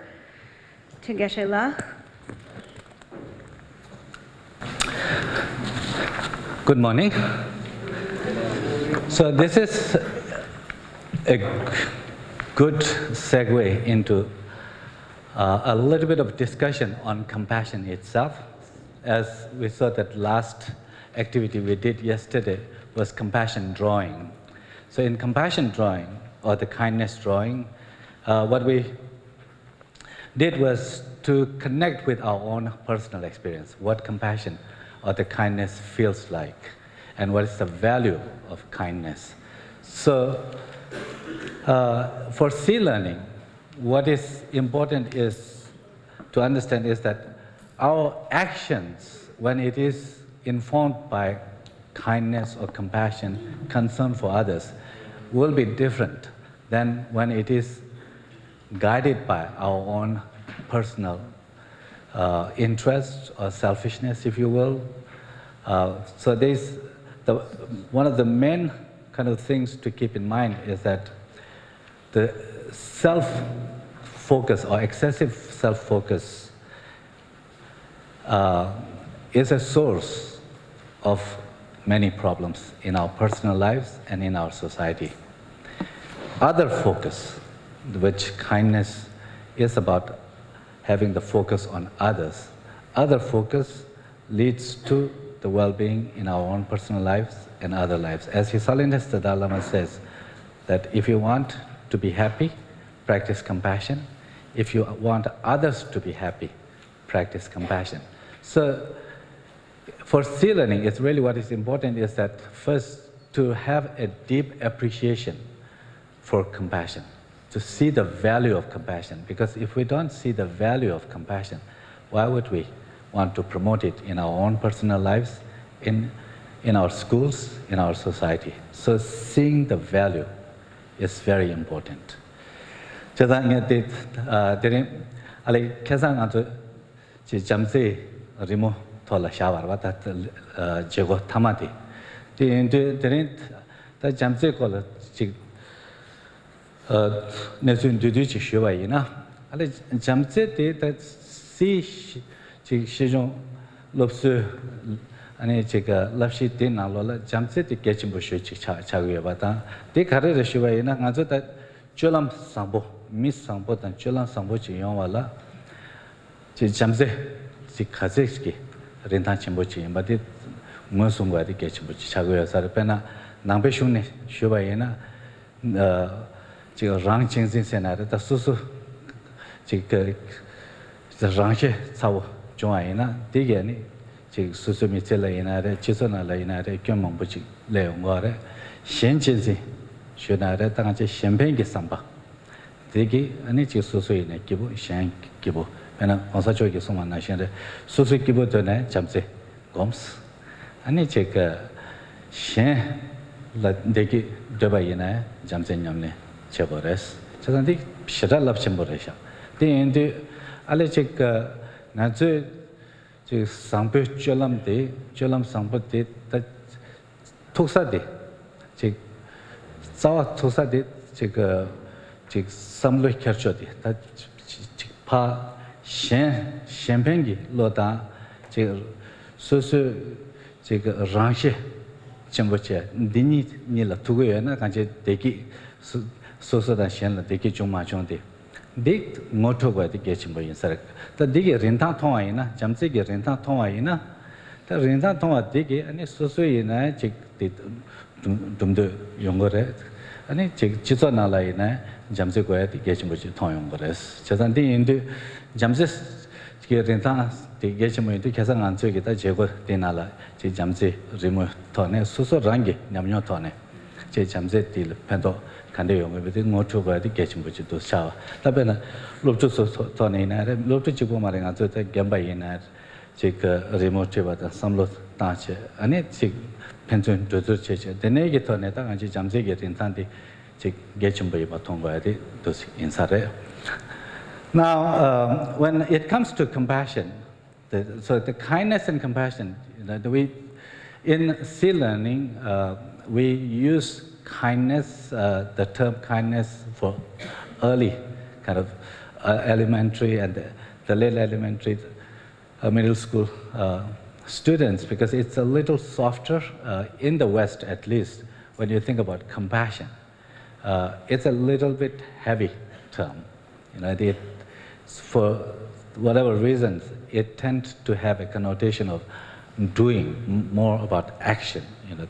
to Geshe-la. Good morning. So this is a good segue into a little bit of discussion on compassion itself. As we saw that last activity we did yesterday was compassion drawing. So in compassion drawing, or the kindness drawing, what we did was to connect with our own personal experience, what compassion or the kindness feels like, and what is the value of kindness. So for C learning, what is important is to understand is that our actions, when it is informed by kindness or compassion, concern for others, will be different than when it is guided by our own personal interests or selfishness, if you will. So one of the main kind of things to keep in mind is that the self-focus or excessive self-focus is a source of many problems in our personal lives and in our society. Other focus, which kindness is about having the focus on others, other focus leads to the well-being in our own personal lives and other lives. As His Holiness the Dalai Lama says, that if you want to be happy, practice compassion. If you want others to be happy, practice compassion. So for C learning, it's really what is important is that first to have a deep appreciation for compassion, to see the value of compassion. Because if we don't see the value of compassion, why would we want to promote it in our own personal lives, in our schools, in our society? So seeing the value is very important. thola shawar wa ta jego thamati ti ta jamse ko 내순 두두치 쉬와이나 알레 잠제데 다 시종 롭스 아니 제가 랍시 때나로라 잠제데 개침부 쉬치 차고요 바다 데 가르르 쉬와이나 가저다 줄람 상보 미스 상보단 줄람 상보 지용와라 제 잠제 지 가제스키 렌타 침보치 마디 무슨과디 개침부치 차고요 사르페나 남배슈네 쉬와이나 지금 랑칭신 세나르다 수수 지금 랑셰 사고 좋아이나 되게니 지금 수수 미첼라이나레 지소나라이나레 겸몽부지 레옹거레 현진시 쉬나레 당한테 샴페인게 삼바 되게 아니 지금 수수이네 기부 샹 기부 배나 어사쪽에 소만나시는데 수수 기부도네 잠세 곰스 아니 제가 샹 되게 되바이나 잠세냠네 제버레스 저한테 시달랍 쳔버레샤 데인데 알레체가 나저 저 상배 줄람 상배데 다 독사데 제 자와 독사데 제가 제 삼로 켜쳐데 다파 셴뱅기 로다 제 소소 제가 랑셰 쳔버체 디니 니라 두고야나 간제 데기 소소다 셴라 데기 좀마종데 빅 모토바디 게침보 인사르 다 디게 렌타 통아이나 잠세게 렌타 통아이나 다 렌타 통아 디게 아니 소소이나 직 dumde 용거래 아니 직 지소나라이나 잠세고야 게침보지 통용거래스 저산디 인도 잠세 게 렌타 게침보인도 계산 안 저기다 제거 되나라 제 잠세 리모 토네 소소 랑게 냠뇨 토네 제 잠세 딜 팬도 간대 용어비도 모토바디 게침부지도 샤와 답변은 롭투소 토네나레 롭투 지고 말이나 저때 gem바이나 제그 리모트바다 삼로 다체 아니 지 펜존 조조체체 데네게 토네다 간지 잠세게 된탄디 지 게침부이 바통바디 도시 인사레 Now when it comes to compassion so the kindness and compassion in C learning we use kindness, the term kindness for early kind of elementary and the late elementary, middle school students because it's a little softer in the West at least when you think about compassion. It's a little bit heavy term. You know, for whatever reasons, it tends to have a connotation of doing, more about action. You know,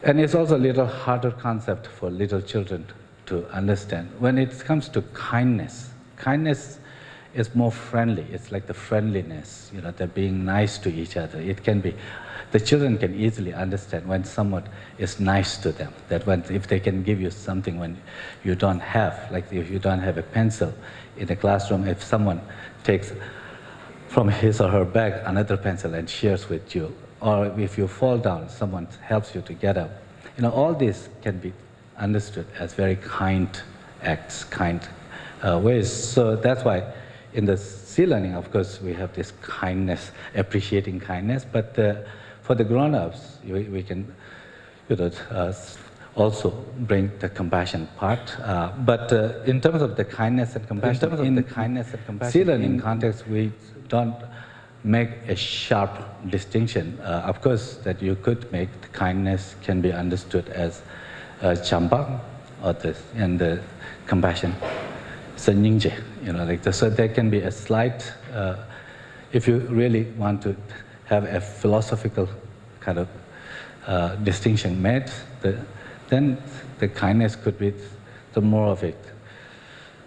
and it's also a little harder concept for little children to understand. When it comes to kindness, kindness is more friendly. It's like the friendliness, you know, they're being nice to each other. It can be, the children can easily understand when someone is nice to them, that when, if they can give you something when you don't have, like if you don't have a pencil in the classroom, if someone takes from his or her bag another pencil and shares with you, or if you fall down, someone helps you to get up. You know, all this can be understood as very kind acts, kind ways. So that's why in the C learning, of course, we have this kindness, appreciating kindness, but for the grown-ups, we can also bring the compassion part. But in terms of the kindness and compassion, C learning context, we don't make a sharp distinction. Of course, that you could make the kindness can be understood as chamba, or and the compassion, sanyingje. You know, like so there can be a slight. If you really want to have a philosophical kind of distinction made, then the kindness could be the more of it.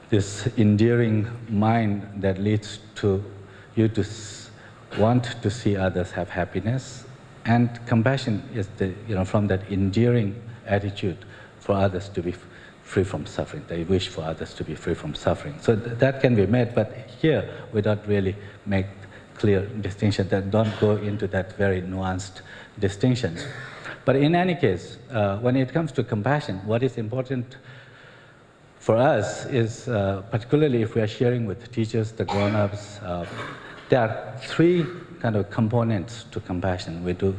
This endearing mind that leads to you to want to see others have happiness, and compassion is the, you know, from that endearing attitude for others to be free from suffering. They wish for others to be free from suffering. So that can be made, but here we don't really make clear distinction, that don't go into that very nuanced distinction. But in any case, when it comes to compassion, what is important for us is, particularly if we are sharing with teachers, the grown-ups, there are three kind of components to compassion. We do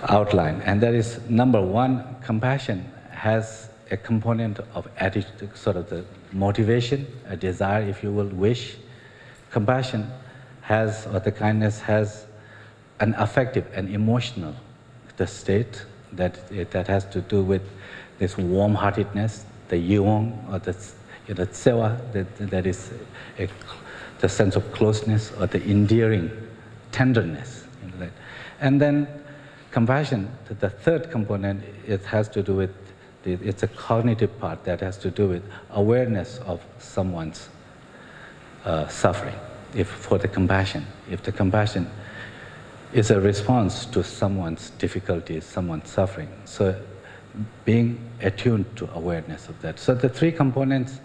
outline, and that is number one, compassion has a component of attitude, sort of the motivation, a desire, if you will, wish. Compassion has, or the kindness has, an affective and emotional the state that has to do with this warm-heartedness, the yuong, or the tsewa, that is the sense of closeness or the endearing tenderness. And then compassion, the third component, it has to do with, it's a cognitive part that has to do with awareness of someone's suffering. If the compassion is a response to someone's difficulties, someone's suffering. So being attuned to awareness of that. So the three components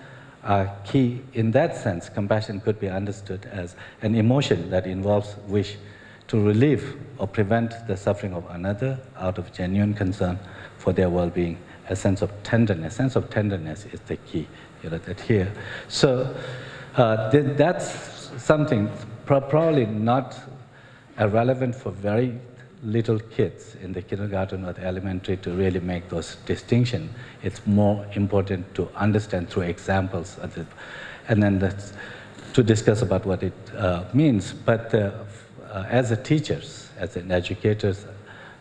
are key. In that sense, compassion could be understood as an emotion that involves wish to relieve or prevent the suffering of another out of genuine concern for their well-being. A sense of tenderness. Sense of tenderness is the key, that here. So that's something probably not relevant for very little kids in the kindergarten or the elementary to really make those distinctions. It's more important to understand through examples, and then to discuss about what it means. But as a teachers, as an educators,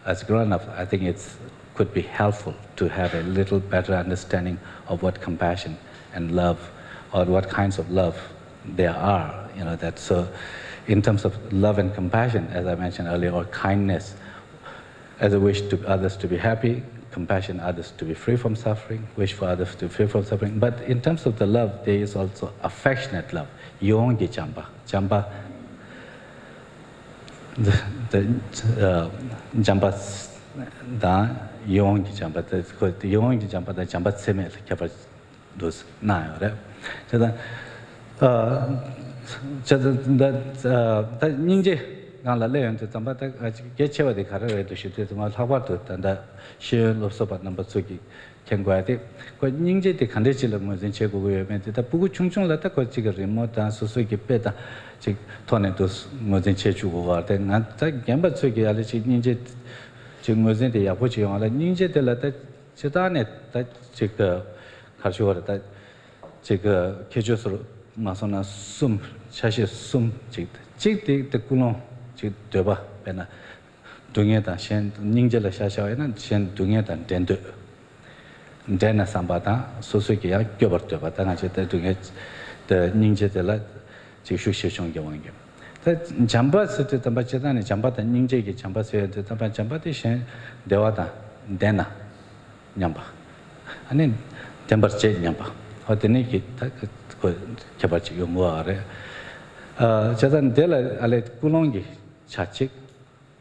as grown-ups, I think it could be helpful to have a little better understanding of what compassion and love, or what kinds of love there are. That so. In terms of love and compassion, as I mentioned earlier, or kindness, as a wish to others to be happy, compassion, others to be free from suffering, wish for others to be free from suffering. But in terms of the love, there is also affectionate love. Yongi jamba. Jamba, the jamba da yongi jamba. The yongi jamba, the jamba seme kapa dos na right. So that. 다 닝제 나라 레연도 담바다 개체와데 가르에도 시대도 말 하고도 단다 시연로서 넘버 쪽이 경과데 그 닝제데 간데질로 뭐진 제고고에 다 부구 충충라다 그 지가 리모트 소소기 빼다 즉 돈에도 뭐진 제주고 가데 나다 gem바 쪽이 알지 닝제 지금 뭐진데 야보지 영화라 닝제들라다 저단에 다 지가 가지고다 지가 개조스로 마소나 숨 사실 숨 찍대 꾸노 지 되봐 배나 동에다 신 닝젤라 샤샤에는 신 동에다 된도 데나 삼바다 소소기야 껴버려 봤다 나제 동에 더 닝제들라 지 슈시숑 경원게 다 잠바스 때 담바체다네 잠바다 닝제기 잠바스에 담바 잠바데 신 대와다 데나 냠바 아니 템버체 냠바 어때니 기타 개발지 용어래 저단 델 알레 꾸롱기 차칙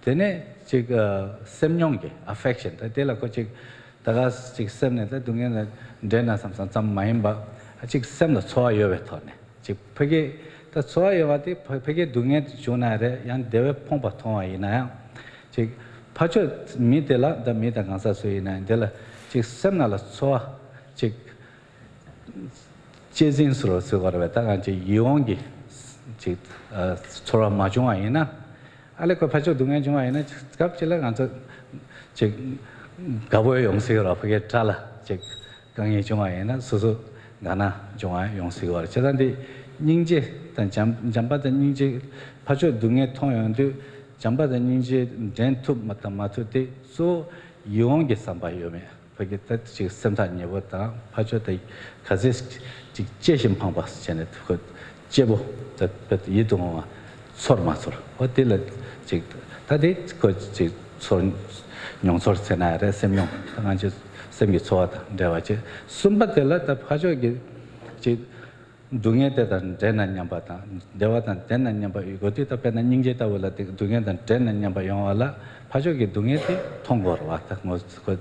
되네 지가 셈용기 affection 델라 거치 다가 직 셈네다 동에는 데나 삼삼 참 마임바 직 셈도 좋아요베 터네 직 벽에 다 좋아요와디 벽에 동에 조나래 양 대외 퐁바 통화이나요 직 파초 미델라 다 미다 간사 소이나 델라 직 셈나라 좋아 직 제진스로 쓰거라다 이제 이용기 즉 소라 마중아이나 알레코 파조 동에 중아이나 갑질라 간서 즉 가보의 용식을 앞에 잘라 즉 강의 중아이나 소소 나나 중아 용식을 제단디 닝제 단 잠바다 닝제 파조 동에 통연도 잠바다 닝제 덴투 마타마투데 소 이용기 삼바요메 그게 즉 셈타니보다 파조의 가지스 즉 제심 방법스 전에 그 제보 그 이동화 소르마솔 어딜 즉 다들 그즉 손 용설 세나레 세명 당한지 셈이 좋아다 내가지 숨바텔라 다 파조기 즉 동에다단 데나냠바다 내와단 데나냠바 이거도 다 배나 닝제다 올라 동에단 데나냠바 영화라 파조기 동에디 통고로 왔다 뭐그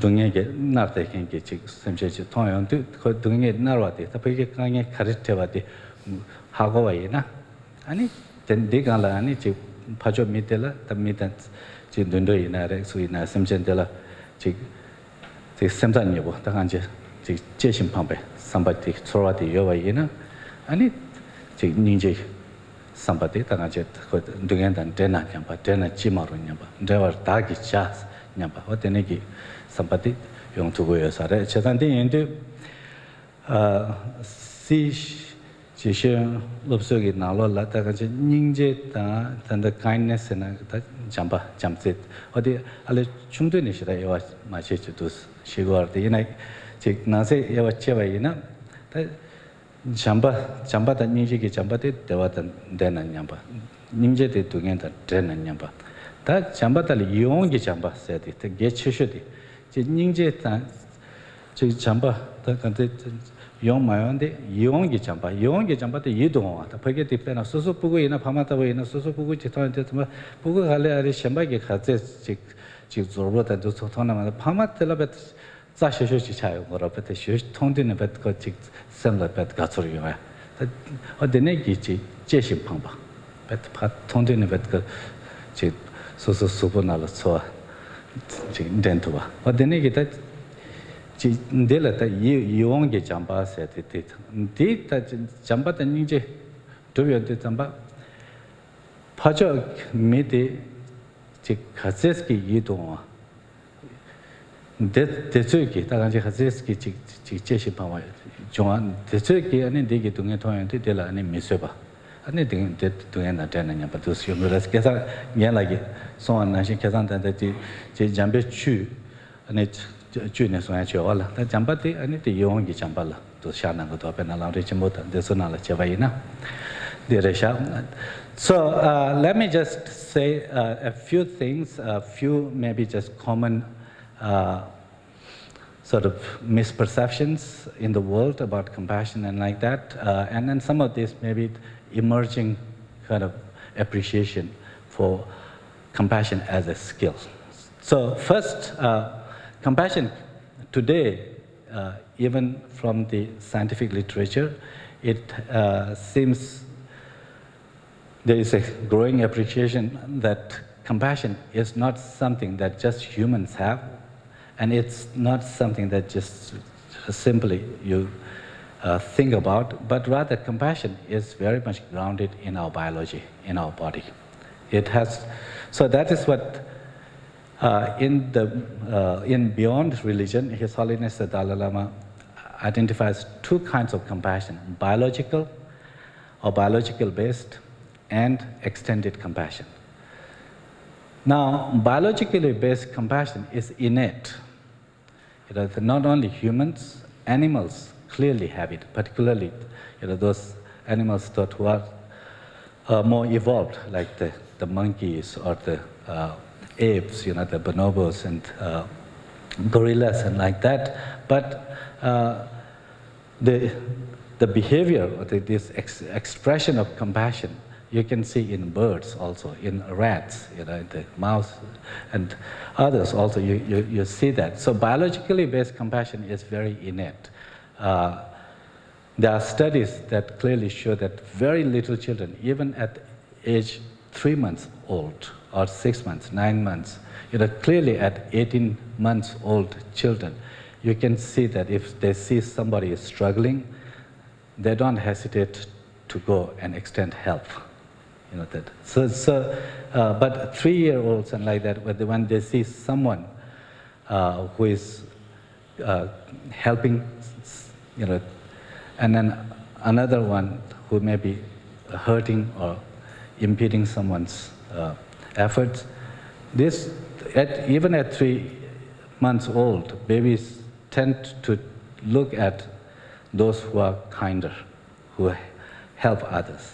동에게 나르테겐게 즉 셈제지 통연도 그 동에 나르와데 다 그게 강에 가르쳐와데 하고 와이나 아니 된데가라 아니 즉 파조 미텔라 담미단 즉 눈도이나레 수이나 셈젠텔라 즉 셈산여보 당한제 즉 제심 방배 삼바티 소라디 여와이나 아니 즉 닌제 sampati tanga che dungen dan dena nyamba dena chimaru nyamba dewa dagi chas nyamba o dene ki sampati yong tu go yosare chetan din yende si chi shen lobso gi nalo la ta che ningje ta the kindness na ta jamba jamset o de ale chungde ni shira yawa ma che dus shigor de ina che na se yawa chewa ina ta jamba ta ningje ki jamba de dewa ta dena nyamba ningje de dungen ta dena nyamba ta jamba ta li yong gi jamba se de te ge chesho de che ningje ta che jamba ta kan de yong mayonde yonggi jamba te yidong ta phage ti pena soso pugu ina phamata we ina soso pugu chithon te tuma pugu gale ari shamba ge khaje chi zorbo ta do thona ma phamata la bet za shesho chi chayo ngora bet shesh thongde ne bet ko chi samla bet ga chur yo ta odene gi chi jeshin phangba bet pha thongde ne bet ko chi soso subo na la so chi dento ba odene gi ta chi ndela ta yong ge jamba se te ta jamba ta ninje dobyo de jamba phajo me de chi khases ki yidong de chue ki ta ga khases ki chi che shi pa wa jong de chue ki ane de ge tung thong de la ane me se ba ane de tung na ta na nya pa tu syo me ras ke sa nya la ge so an na shi ke san ta de chi jambe chu ane 주네 소야 줘라. 다 잠바티 아니 때 용기 잠발라. 또 샤난 것도 앞에 나라를 좀 못 안 돼서 나라 제바이나. 데레샤. So let me just say a few things, a few maybe just common sort of misperceptions in the world about compassion and like that, and then some of this maybe emerging kind of appreciation for compassion as a skill. So first. Compassion today, even from the scientific literature, it seems there is a growing appreciation that compassion is not something that just humans have, and it's not something that just simply you think about, but rather compassion is very much grounded in our biology, in our body. It has, so that is what in Beyond Religion, His Holiness the Dalai Lama identifies two kinds of compassion: biological or biological-based, and extended compassion. Now, biologically based compassion is innate. Not only humans, animals clearly have it. Particularly, those animals that who are more evolved, like the monkeys or the apes, the bonobos and gorillas and like that. But the behavior, or this expression of compassion, you can see in birds also, in rats, in the mouse and others also, you see that. So biologically based compassion is very innate. There are studies that clearly show that very little children, even at age 3 months old, or 6 months, 9 months, clearly at 18 months old children, you can see that if they see somebody is struggling, they don't hesitate to go and extend help. That. But 3-year-olds and like that, when they see someone who is helping, and then another one who may be hurting or impeding someone's efforts, even at 3 months old, babies tend to look at those who are kinder, who help others.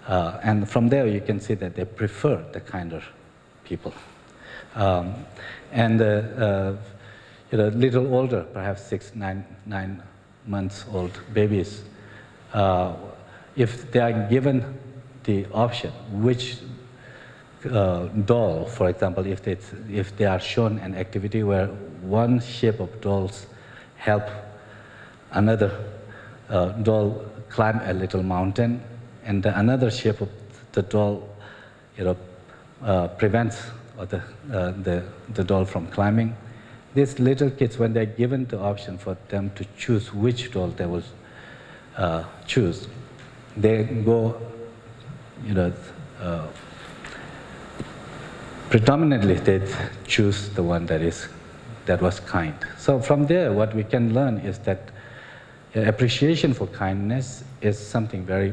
And from there you can see that they prefer the kinder people. And little older, perhaps 6, 9 months old babies, if they are given the option, which doll, for example, if they are shown an activity where one shape of dolls help another doll climb a little mountain, and another shape of the doll, prevents the doll from climbing. These little kids, when they're given the option for them to choose which doll they will choose, they go predominantly they choose the one that was kind. So from there, what we can learn is that appreciation for kindness is something very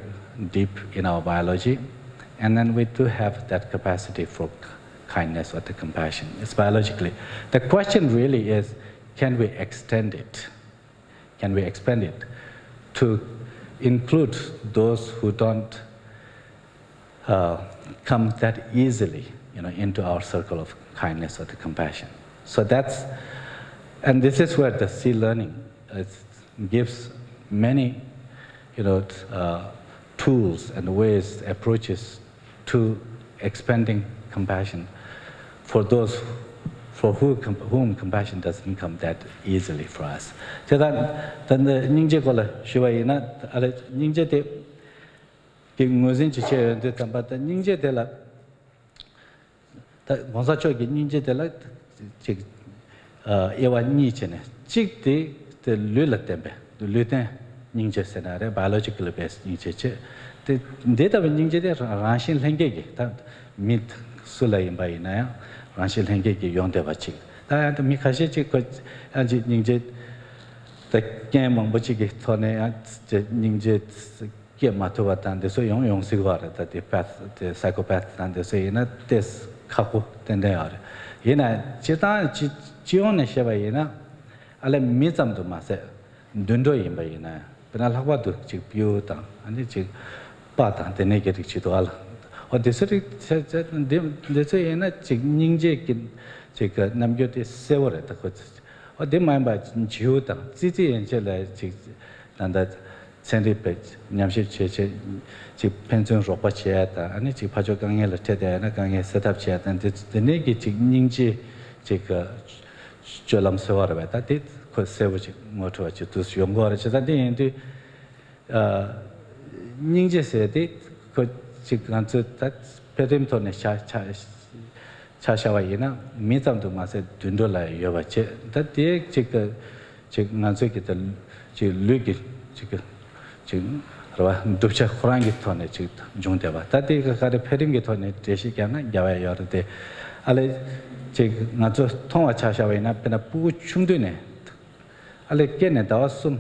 deep in our biology, and then we do have that capacity for kindness or the compassion. It's biologically. The question really is, can we extend it? Can we expand it to include those who don't come that easily, into our circle of kindness or the compassion? So and this is where the C learning gives many, tools and ways, approaches to expanding compassion for those for whom compassion doesn't come that easily for us. So that then the ninja kola shivaina ale ninja te ki ngozin chiche de tamba the ninja de la ta monsa cho ki ninja de la chi ewa ni chene chik de lula tembe luten ninja senare biological based ninja che de data ninja de ranshin lenge ki ta mit sulai bai na ranshin lenge ki yonde bachi ta mi khashi chi ko anji ninja the game on which you thone ninja ke matwa tan de so yong sigwara that the path the psychopath and the say na this khaku ten de are yena chita chion ne sheba yena ale mizam do ma se dundo yimba yena penal hawa do chi pyo ta ani chi pa ta de ne ke chi to al or this is de so yena chi ninja kin chi ka namgyo de sevore ta ko or they might by Juda, Titi and Jella, and that Sandy Page, Nyamshi Che, Pension Ropachet, and it's Pajokangela Ted and a gang set up chat, and it's the negative Ninji Chika Jolam Sawara. That did could say which motor to Yongor, that day into Ninja said it could answer that Pedimton Chashawayina, Mitam to Massa Dundola Yovache, that day chick Nanzuki, Lugi, Dupcha Frangiton, Junteva. That day had a peddingiton, Jeshikana, Java Yorte. Ale chick Nazo Toma Chashawayina, Penapu Chundune. Ale Kenneth, our sum,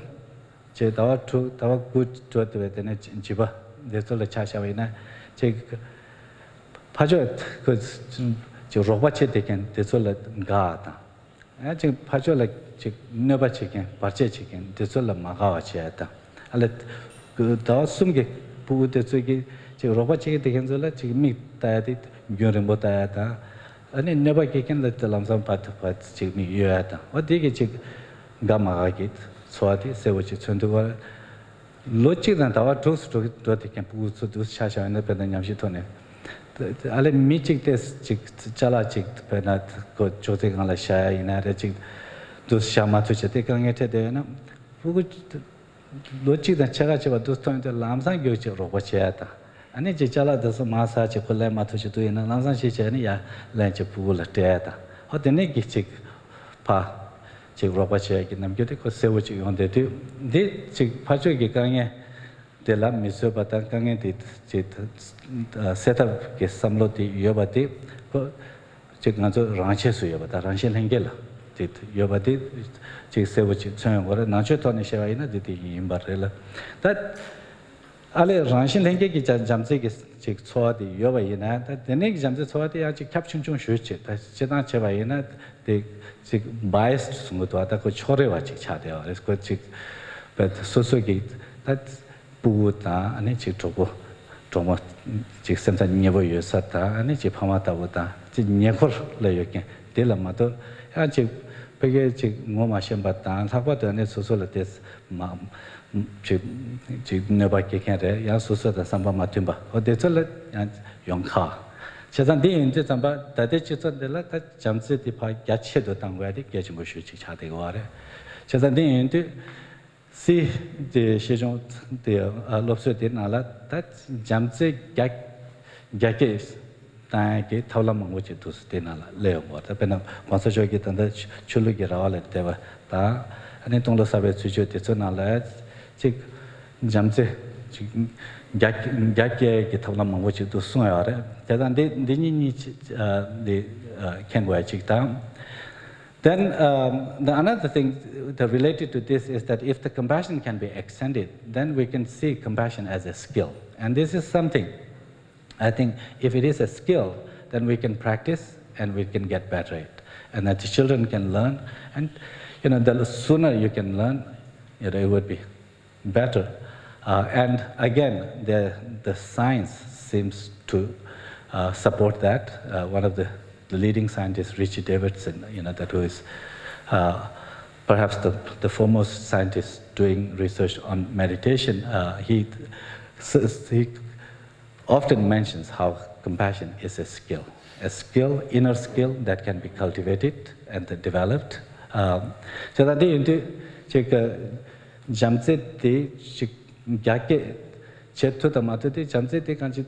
Chet our true, our good to it in Chiba, there's all the Chashawayina, chick Pajot, because Robache taken, this all gata. I think Pajo like never chicken, Pache chicken, this all a Magawa cheta. I let Dawsum put the Sugi, Robache taken so let meat diet, Gurimbo dieta, and it never taken let the Lamsam part chick me yuata. What did you chick Gamma gate, Swati, say what you turn to go. Logic and our toast to what they can put to do Shasha and the Pedanyamshitone. Ale meeting this chala chick penat go joting on la shy in a chick those shama to cheting it there. Logic the chagacha those time the lamsan go robacheta. And it's chala does a massage colema to do in a lamsan chichenia, lunch a pool at theatre. Or the naked chick pa chick robachek in a beautiful say what you want to do. Did chick patrick gang de la miso batan kange dit set up ke samloti yobati ko chiknzo ranche su yobata ranche lengela dit yobati chik sevuchi chang ora nacho to ne shewaina dit imbarela that ale ranche lenge ki jamse ki chik chwadi yobaina that the next jamse chwadi ya chik caption chung shuche ta chedan chebaina de chik biased sungo ta ko chore wa chik chade ora ko chik but so ki that Puta, and it's trouble, Tomo, Chixen, never use Sata, and it's Pamata, never layokin, Delamato, and Chip Peggy Moma Shambatan, how about the societies, Mam, Chip never kicking there, Yasusa, the Samba Matumba, or the Toilet and young car. Chazandi in December, that is just the letter, Jamsi, the Pike, Yachedo, and where the Gajimushu Chade water. Chazandi into See the Shijong, the lobster did not that Jamse Gakis, Tanki, Taulam, which it was Dinala, Leo, what happened once I get on the Chulugi all at Deva, and it only Sabbath to shoot its own allies, Chick Jamse Gakye ki tabla mangbo chi tu sung yare. Jadan de ni de kengwa chikta. Then another thing that related to this is that if the compassion can be extended, then we can see compassion as a skill. And this is something, I think, if it is a skill, then we can practice and we can get better at it. And that the children can learn. And the sooner you can learn, it would be better. And again, the science seems to support that. One of the leading scientists, Richie Davidson, that who is perhaps the foremost scientist doing research on meditation, he often mentions how compassion is a skill, inner skill that can be cultivated and developed. So that the gyake chetu tamatu de jamse de kanchi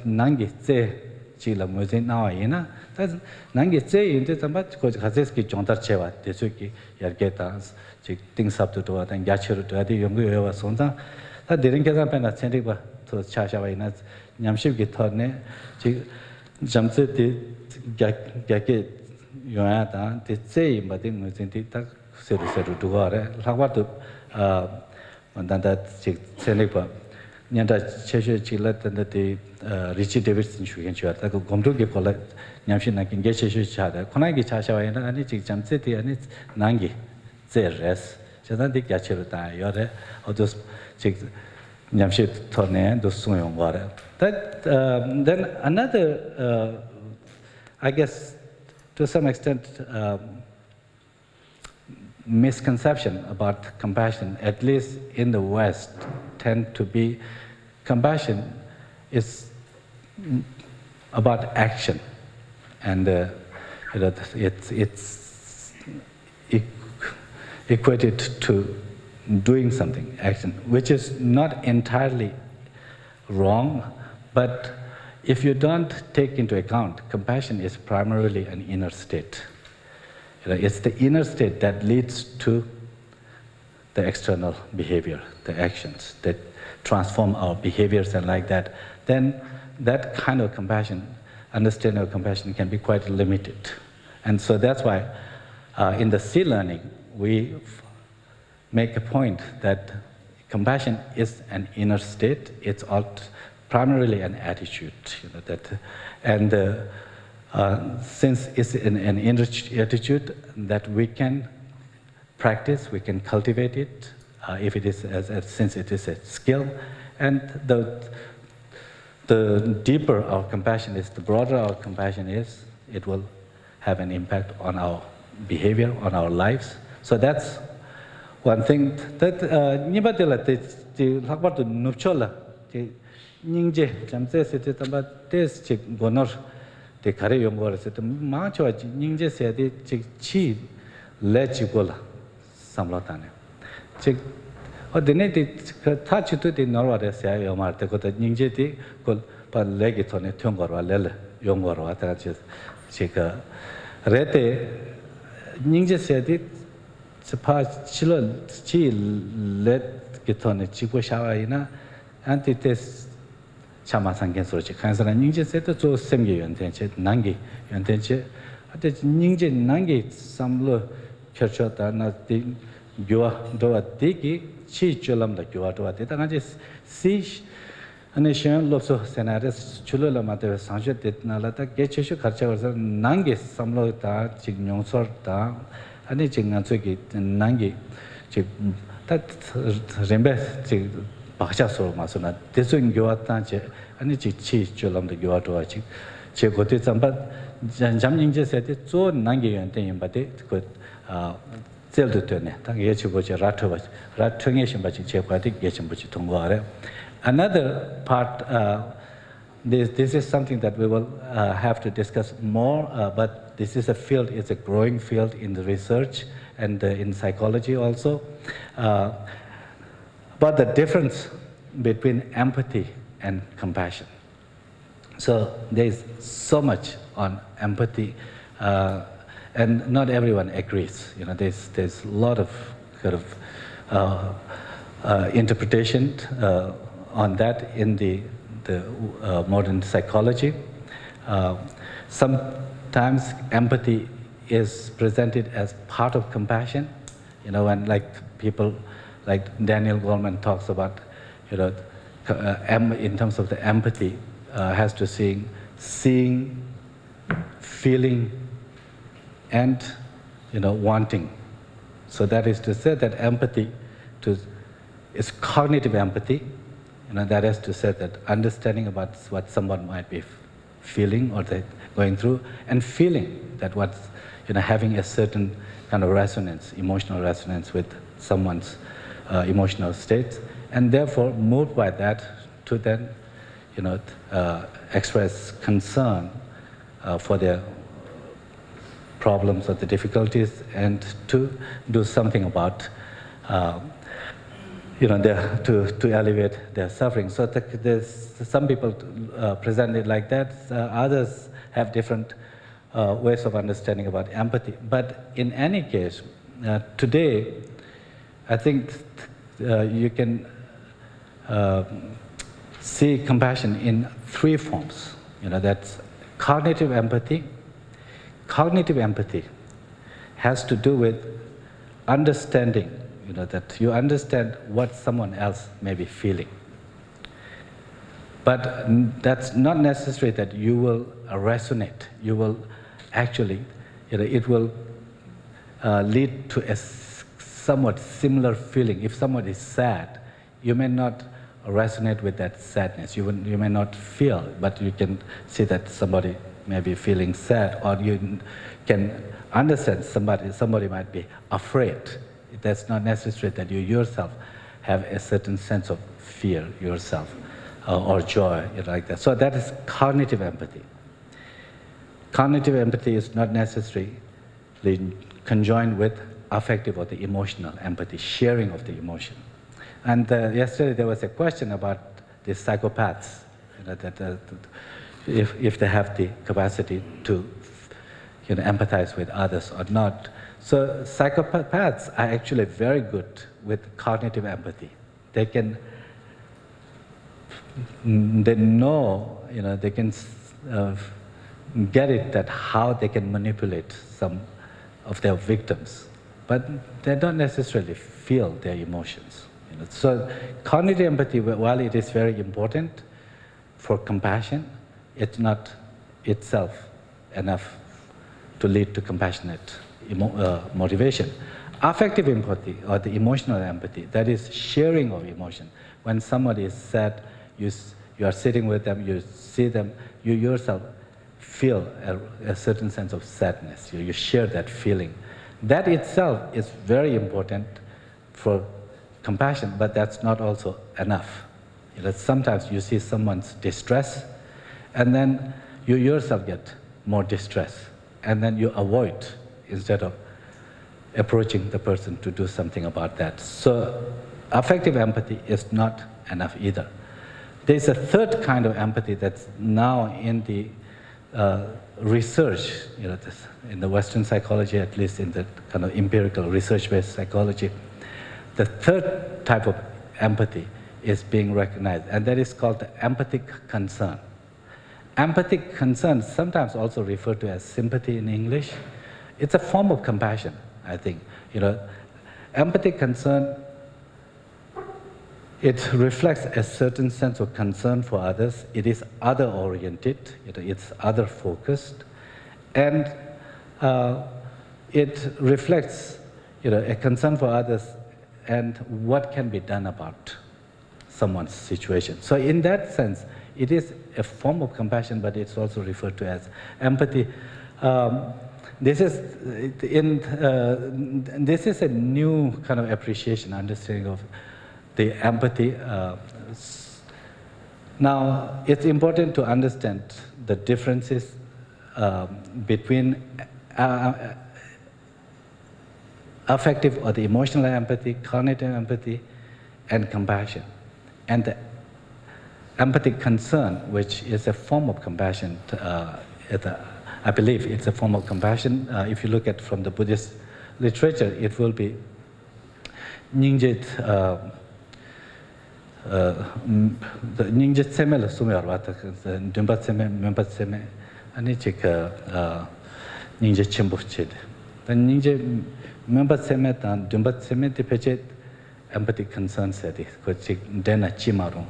nangi tse chi la muzin na ina ta nangi tse inde tamba ko khazes ki jontar chewa desu ki yarge ta chi ting sap tu to ta gyacheru to adi yongu yewa sonza ta derin ke sa pena chendi ba to cha sha wa ina nyamshib ki thorne chi jamse de gyake yoya ta de tse imba de muzin de ta seru tu gore lagwa tu Monkontan Senepa, Nyanda Chesha Chilat and the Richie Davidson Shugan, the Gomdu Gipola, Yamshin, I can get Chesha Chada, Konagi Chasha, and I think Jamseti and it's Nangi, Zeres, Chadanti Gacheruta, Yore, or those chicks Yamshit Torne, those swim water. That then another, I guess, to some extent, misconception about compassion, at least in the West, tend to be compassion is about action, and it's equated to doing something, action, which is not entirely wrong, but if you don't take into account, compassion is primarily an inner state. It's the inner state that leads to the external behavior, the actions that transform our behaviors and like that. Then that kind of compassion, understanding of compassion can be quite limited. And so that's why in the C learning, we make a point that compassion is an inner state. It's primarily an attitude, since it's an inner attitude that we can practice, we can cultivate it, if it is since it is a skill, and the deeper our compassion is, the broader our compassion is, it will have an impact on our behavior, on our lives. So that's one thing. That nibatela the lakbar to nupchola the ningje jamse se tamba tes chik gonor. The Kare Yongor said, Macho Ninja said, Chi Lechigola, Samlotane. Chick or the native touch to the Norway, say, Yomar, the Gota Ninjeti, called Palegitone, Tungor, Lele, Yongor, Attaches, Chika. Rete Ninja said it, Sapa Chilo, Chi let Gitone, Chico Shawaina, antites. Chama Sangen Sochi, Kansara Ninja said to Semgi Yantenche, Nangi Yantenche, at the Ninja Nangi, some low Kirchota, not the Gua Doa Diki, Chi Chulam the Gua Doa, the Tangajes, Sish, and a Shan Loso Senaris, Chulula Mate Sanjay did Nalata, Getchishu Karcha, Nangi, some low ta, Chignon Sorta, and a Chingansuki, Nangi, that Rembe. Bacha so masuna desuing gyawatan ani chi cholam de gyawato chi che gote sambat jamning je sete zo nangi yante yambate ko zel de tene tang ye chi boje ratwa ratwenge shimba chi che kwati ge chimba chi tongware. Another part, this is something that we will have to discuss more, but this is a field, it's a growing field in the research and in psychology also. But the difference between empathy and compassion. So there's so much on empathy, and not everyone agrees. There's a lot of kind of interpretation on that in the modern psychology. Sometimes empathy is presented as part of compassion. When people like Daniel Goleman talks about, in terms of the empathy, has to seeing, feeling, and wanting. So that is to say that empathy is cognitive empathy. That is to say that understanding about what someone might be feeling or they're going through, and feeling that what's having a certain kind of resonance, emotional resonance with someone's emotional states, and therefore moved by that to then express concern for their problems or the difficulties, and to do something about to alleviate their suffering. So there's some people present it like that. Others have different ways of understanding about empathy. But in any case, today, I think you can see compassion in three forms. That's cognitive empathy. Cognitive empathy has to do with understanding, that you understand what someone else may be feeling. But that's not necessary that you will resonate. You will actually, it will lead to a somewhat similar feeling. If someone is sad, you may not resonate with that sadness. You may not feel, but you can see that somebody may be feeling sad, or you can understand somebody might be afraid. That's not necessary that you yourself have a certain sense of fear yourself or joy, like that. So that is cognitive empathy. Cognitive empathy is not necessarily conjoined with affective or the emotional empathy, sharing of the emotion. And yesterday there was a question about the psychopaths, if they have the capacity to empathize with others or not. So psychopaths are actually very good with cognitive empathy. They know, they can get it that how they can manipulate some of their victims, but they don't necessarily feel their emotions. So cognitive empathy, while it is very important for compassion, it's not itself enough to lead to compassionate motivation. Affective empathy, or the emotional empathy, that is sharing of emotion. When somebody is sad, you are sitting with them, you see them, you yourself feel a certain sense of sadness. You share that feeling. That itself is very important for compassion, but that's not also enough. Sometimes you see someone's distress, and then you yourself get more distress, and then you avoid instead of approaching the person to do something about that. So affective empathy is not enough either. There's a third kind of empathy that's now in the research, in the Western psychology, at least in the kind of empirical research-based psychology. The third type of empathy is being recognized, and that is called the empathic concern. Empathic concern, sometimes also referred to as sympathy in English. It's a form of compassion, I think. Empathic concern, it reflects a certain sense of concern for others. It is other-oriented, it's other-focused, and it reflects a concern for others and what can be done about someone's situation. So in that sense, it is a form of compassion, but it's also referred to as empathy. This is a new kind of appreciation, understanding of the empathy. Now, it's important to understand the differences between affective or the emotional empathy, cognitive empathy, and compassion. And the empathic concern, which is a form of compassion, I believe it's a form of compassion. If you look at from the Buddhist literature, it will be Nyingjit 닝제 세멜 수메어 와타 듬바 세메 멤바 세메 아니 제가 닝제 침부치데 단 닝제 멤바 세메 단 듬바 세메 디페체 empathy concerns seti ko chik dena chimaru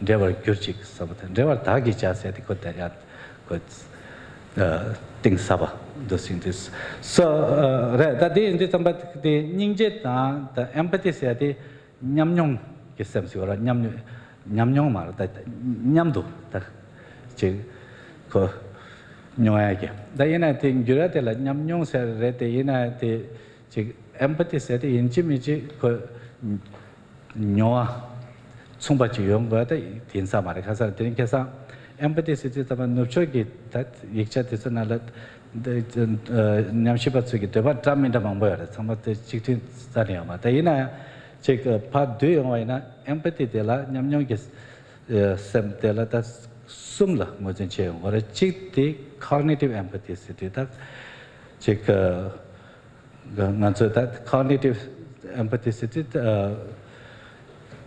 devar gyurchik sabata devar dagi cha seti ko da ko ting saba those in this so that the in the tambat the ningje ta the empathy seti nyamnyong ke sem siora nyamnyong mar da nyamdu ta chi ko nyoyage da ina ting gyura de la nyamnyong se re de ina de chi empathy seti inchimi chi ko 녀아 총바지 용거다 된사 말에 가서 드링께서 empathy 시스템은 높초기 다 익자돼서 날라 냠시바츠기 되바 드라민다 방법이라 참마트 직진 스타리아 마다 이나 제가 파드 영화이나 empathy 데라 냠뇽게 셈데라다 숨라 뭐진 제용 거래 직디 cognitive empathy 시스템다 제가 간저다 cognitive empathy sitit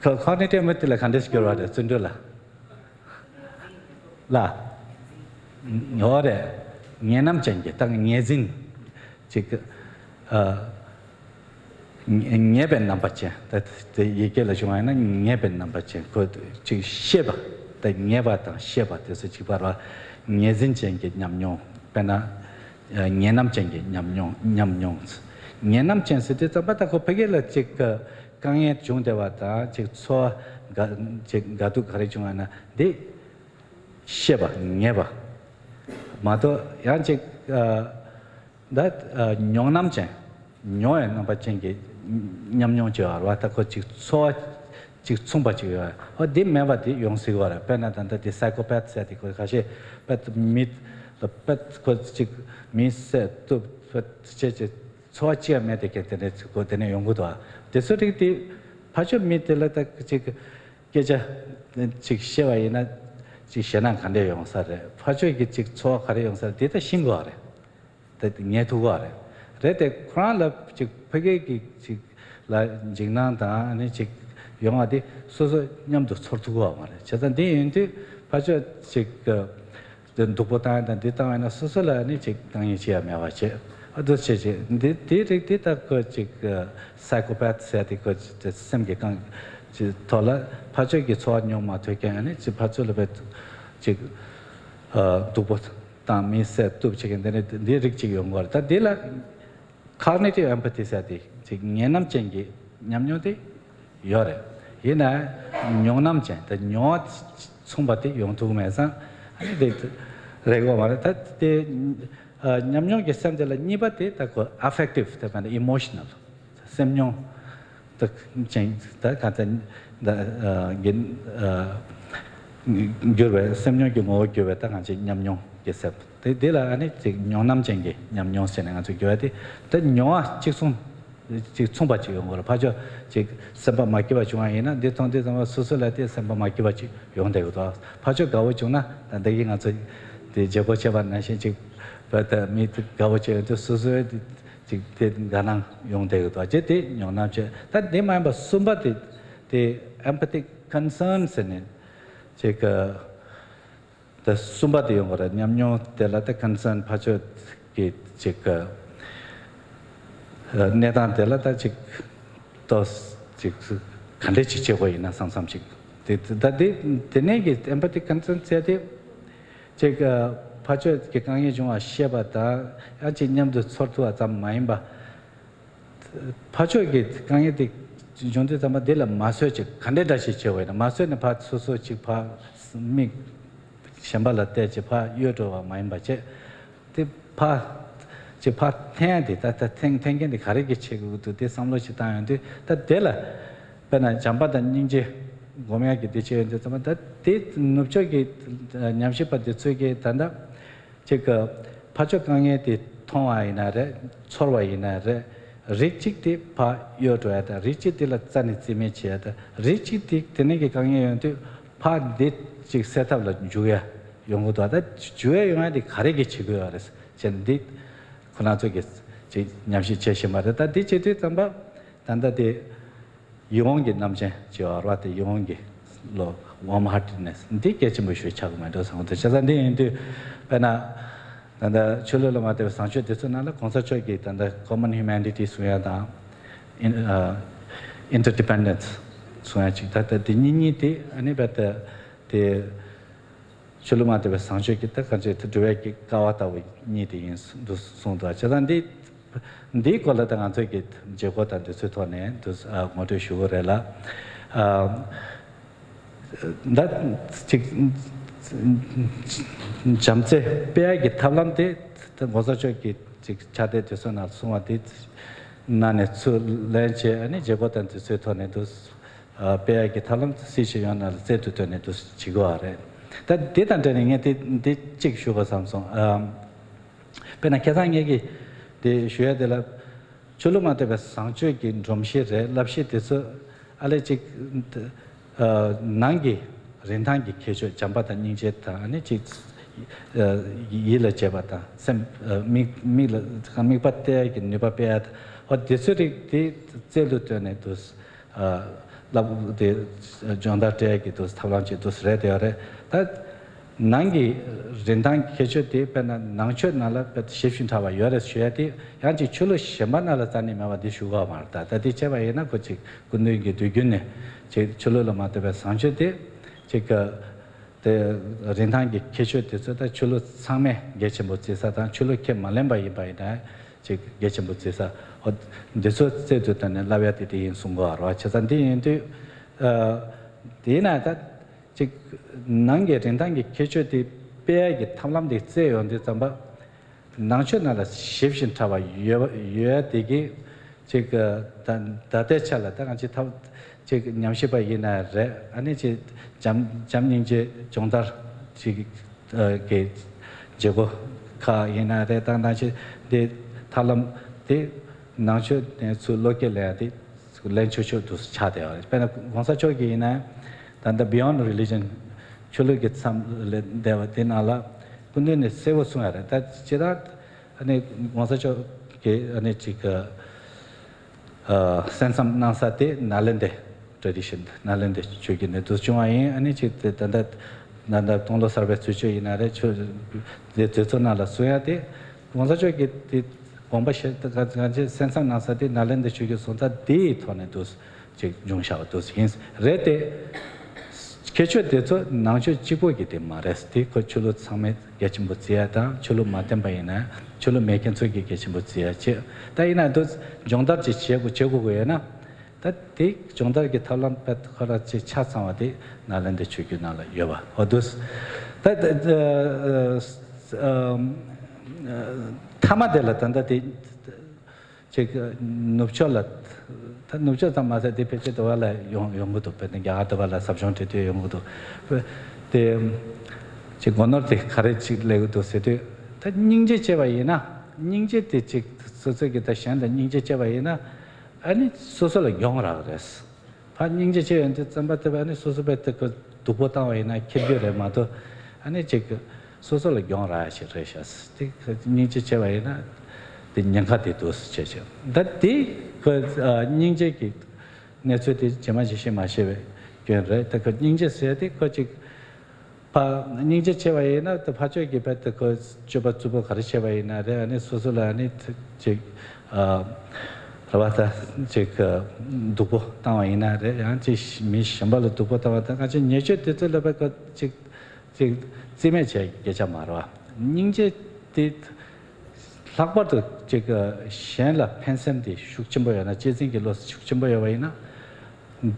cognitive empathy la khandes kyo ra sundu la ngore nyenam chenge tang nyezin chik nyeben nampache that the yekela jwaina nyeben nampache ko chik sheba ta nyeba ta sheba te se chibara nyezin chenge nyamnyo pena nyenam chenge nyamnyo nyenam chensite tabata ko pegela chik 강에 중대 왔다 즉 소 가도 가리 중하나 데 셰바 녜바 마도 양직 that 뇽남제 뇽에 넘바쟁게 냠뇽저 왔다 즉 총바지요 어디 매바디 용식거라 페나단다 디 사이코패스 세티 거 가시 뱃밋 뱃코직 미세 또 제제 소아치가 메데케테네 그거는 연구도 대소리티 파주 밑에라다 즉 계자 즉 시와이나 즉 현안 간대 용사래 파주기 즉 소아 가래 용사 데이터 신고하래 데이터 녀두고하래 레데 크란라 즉 페게기 즉라 직난다 아니 즉 영화디 소소 냠도 sortu고 말해 저단 데인데 파주 즉 독보다는 데이터나 소소라니 즉 당연히 지야며 와지 어도체지 데이터 그 psychopath 세티 그 sem게 강 돌아 파적이 소환용마 되게 아니 지 파적을 즉 독보 담미세 뚝치겐데 디릭지 용거다 데라 cognitive empathy 세티 즉 녀남쟁기 냠뇨데 요래 이나 녀남쟁 녀 총바티 용투면서 아니 데이터 레고 말다 데 냠뇽게 샘들 니바테 타고 affective 타반 emotional 샘뇽 딱 쟁다 같은 긴 겨베 샘뇽게 뭐 겨베 딱 같이 냠뇽 게셉 데라 아니 냠남쟁게 냠뇽 세는 아주 겨야디 데 녀아 직송 직 총바지 용거를 봐줘 즉 샘바 마키바 중앙에나 데통데 좀 소소라데 샘바 마키바지 용대고도 봐줘 가고 중나 내게 가서 데 제보체반 나신 즉 but meet gawache to susu the ganang yong de to je de nyona che that they member sumba the empathic concerns in it che ka the sumba de yong ra nyamnyo de la the concern phacho ki che ka nedan de la ta che to che khande chi che go ina sam chik that the negative empathic concern che de che ka 파저 개강의 중화 시에바다 아직 냠도 소르투와 잠 마임바 파저게 강에데 존데 담아 델라 마서체 간데다시 제외나 마서네 파 소소치 파미 샴발라테 파 요도와 마임바체 데파 제파 태한테 다다 탱탱겐데 가르게 체고도 데 삼로치 다는데 다 델라 베나 잠바다 닝제 고메하게 되체는데 담아 데 눕적이 냠시파데 쪽에 단다 제가 파적강에 통화이나래 철화이나래 리치티 파 요도야다 리치티라 짠이 지메치야다 리치티 되네게 강에한테 파데 즉 세탑을 주야 용어도 하다 주야 용어디 가르게 치고요 그래서 전디 코나쪽에 제 냠시 제시 말다 디체티 담바 단다데 용게 남제 저와라데 용게 warm heartedness. Ndi kechimu shu chagma do sang de chazandi into pena tanda chulo lama de sancho de sunala concept ki tanda common humanity suya da interdependence suya chi ta de ni ti ani bata de chulo ma de sancho ki ta kanje de de ki kawata wi ni de yin do song da chazandi ndi kola da ngan ki je ko ta de su to ne do mo de shu re la that jamse peagi tablamde mozachoki chade tesona sumati nane su lenche ani jegotan se tone dos peagi tablam siche yona zetu tone dos chigoare that data training de chik shugo samsung pena kesang yegi de shue de la chuluma de sangcho ki dromshi re lapshi teso ale chik nangi rintangi kecho jambata ninjeta ani chi yila jebata sem mi kami patte ki nipa peat or desuri di zelu tone dos lab de jondate ki dos thalanchi dos rede ore ta nangi rintangi kecho de pena nangcho nala pet shifshin thawa yore shuyati yanchi chulo shemanala tani mawa di shuga marta ta di cheba yena ko chi kunnu gi dugyune che chulo la mate ba sanche de che ka de rintang gi kecho de so da chulo same geche mo che sa da chulo ke malemba yi bai da che geche mo che sa o de so se de ta ne la ya ti yin sung go ro che san di yin de na da che nang ge rintang gi kecho de pe gi thamlam de se yon de zamba nangcho na la shifshin tawa yue de gi che ka da de chala da ga chi ta 제 냠시바 이나레 아니 제 잠닝제 정달 지게 제고 카 이나레 당다시 데 탈람 데 나초 수 로켈레디 렌초초도 차대요. 배나 공사 쪽이 이나 단다 beyond religion cholo get some devatinala kunne sewa sunara 다 제가 아니 공사 쪽게 아니 지가 sense 나사테 날렌데 tradition nalende chugine to chuai ani chit tanda nanda tonglo service chuche inare chu de tetona la soyate monza choge de bomba shet ga je sensam nasate nalende chuge sonta de thone dos che jungsha dos hins rete kecho de to nangcho chibo gi de maresti ko chulo same gechim butsia da chulo matem baina chulo meken choge gechim butsia che ta ina dos jongdar chi chego chego go na 대 정답게 탈람 뱃 거라지 차상화디 나란데 주기나라 여봐 어두스 타마델라 단다디 제가 높절라 다 높절다 맞아 대표도 와라 용무도 빼는 게 아다발라 sabjonte 용무도 제 원어데 가르치 레고도 세대 다 닝제 제바이나 닝제 대책 소소게 다 샹다 닝제 제바이나 아니 소소를 영어라 그랬어. 반닝제 제한테 잠바때 소소베트 그 두보다와이나 킬비레마도 아니 제그 소소를 영어라 하시래셨어. 그 닝제 제와이나 냥카데도 제죠. 다디 그 닝제기 내초디 제마지시 마시베 견래 그 닝제 세디 거지 파 닝제 제와이나 또 파조기 베트 그 주버 가르쳐바이나래 아니 소소를 아니 제 라바타 제가 두고 당와이나래 양지 미 샴발로 두고 당와다 같이 녀제 뜻을라바가 제 지메제 계자 말아 닝제 디 락버도 제가 셴라 펜센디 숙침보야나 제진기로 숙침보야와이나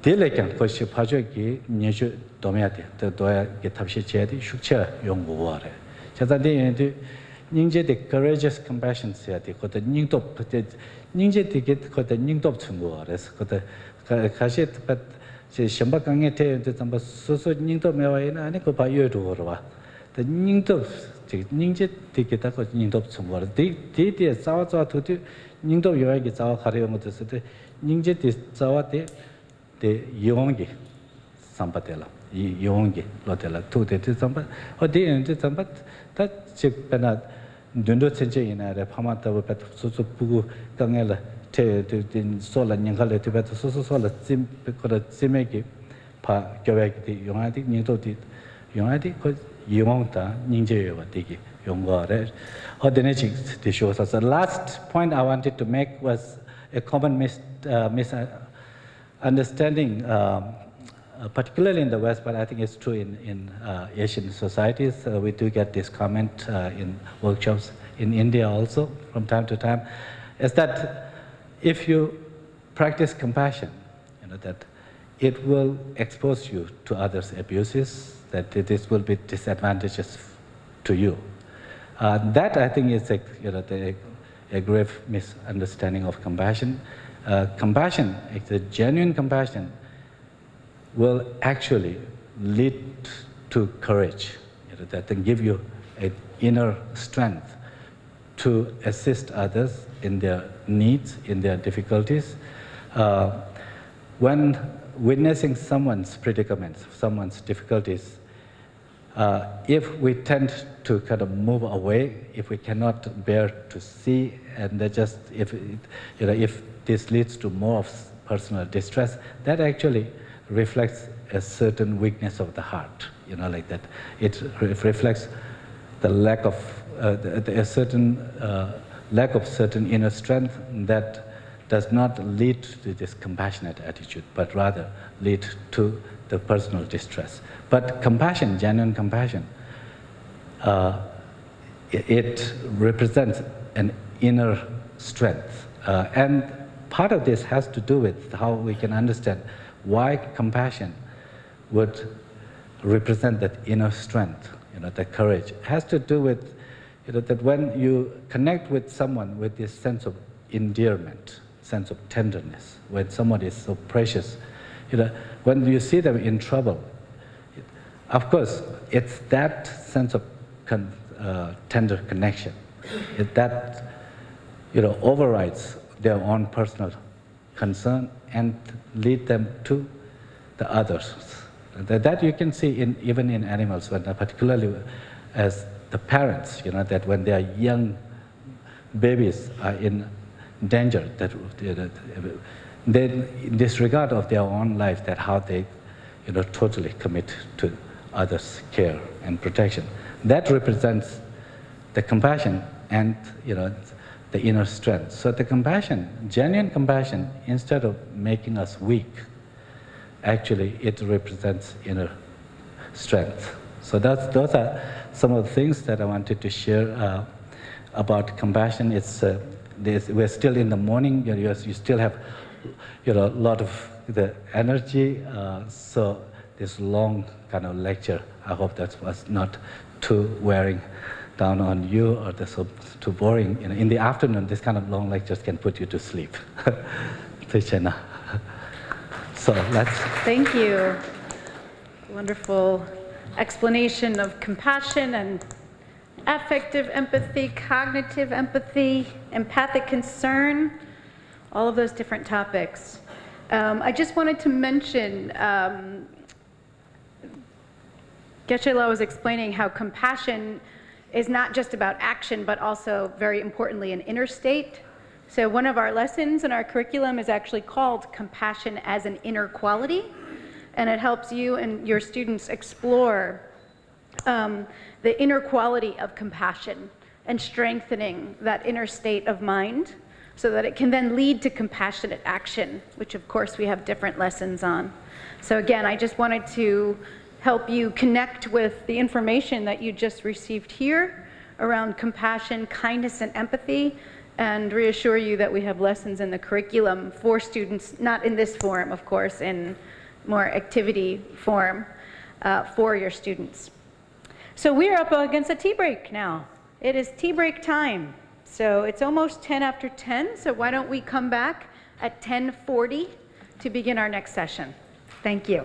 딜레간 것이 파저기 녀제 도매야돼 더 도야 게 탑시 제디 숙체 용고와래 자다디엔디 닝제데 courageous compassion 세야디 거다 닝도 그때 닝제 되게 거다 닝도 친구 그래서 거다 가시 제 심박강에 대해서 좀 소소 닝도 매와이나 아니 그 바이오도 그러와 더 닝도 닝제 되게 다 그 닝도 친구 디디에 싸워서 도디 닝도 요하게 싸워 가려는 것도 있을 닝제 디 싸워대 대 용기 삼바텔라 이 용기 로텔라 도대체 삼바 어디에 이제 삼바 다 직배나 눈도 천체 이나래 파마다고 배 소소 부고 강에라 테든 솔라 냥갈레 테베 소소솔라 찜 거라 찜에기 pa kyowe ki yonga di nyingto di yonga di ko yong ta ningje yo di ki yonga re or the next the show. So the last point I wanted to make was a common misunderstanding, particularly in the West, but I think it's true in Asian societies. We do get this comment in workshops in India also from time to time, is that if you practice compassion, that it will expose you to others' abuses, that this will be disadvantageous to you. That I think is a grave misunderstanding of compassion. Compassion, the genuine compassion, will actually lead to courage, that can give you an inner strength to assist others in their needs, in their difficulties. When witnessing someone's predicaments, someone's difficulties, if we tend to kind of move away, if we cannot bear to see, and if this leads to more of personal distress, that actually reflects a certain weakness of the heart, like that. It reflects the lack of a certain lack of certain inner strength that does not lead to this compassionate attitude, but rather lead to the personal distress. But compassion, genuine compassion, it represents an inner strength. And part of this has to do with how we can understand why compassion would represent that inner strength, the courage. It has to do with that when you connect with someone with this sense of endearment, sense of tenderness, when someone is so precious, when you see them in trouble, of course, it's that sense of tender connection that overrides their own personal concern and lead them to the others. That you can see even in animals, when particularly as the parents, that when their young babies are in danger, that they in disregard of their own life, that how they totally commit to others' care and protection. That represents the compassion and the inner strength. So the compassion, genuine compassion, instead of making us weak, actually it represents inner strength. So those are some of the things that I wanted to share about compassion. We're still in the morning. You still have a lot of the energy. So this long kind of lecture, I hope that was not too wearing down on you or too boring. In the afternoon, this kind of long lectures can put you to sleep. So let's. Thank you. Wonderful explanation of compassion and affective empathy, cognitive empathy, empathic concern, all of those different topics. I just wanted to mention, Geshe-la was explaining how compassion is not just about action, but also, very importantly, an inner state. So one of our lessons in our curriculum is actually called Compassion as an Inner Quality, and it helps you and your students explore the inner quality of compassion and strengthening that inner state of mind so that it can then lead to compassionate action, which of course we have different lessons on. So again, I just wanted to help you connect with the information that you just received here around compassion, kindness, and empathy, and reassure you that we have lessons in the curriculum for students, not in this form, of course, in more activity form for your students. So we're up against a tea break now. It is tea break time. So it's almost 10 after 10, so why don't we come back at 10:40 to begin our next session. Thank you.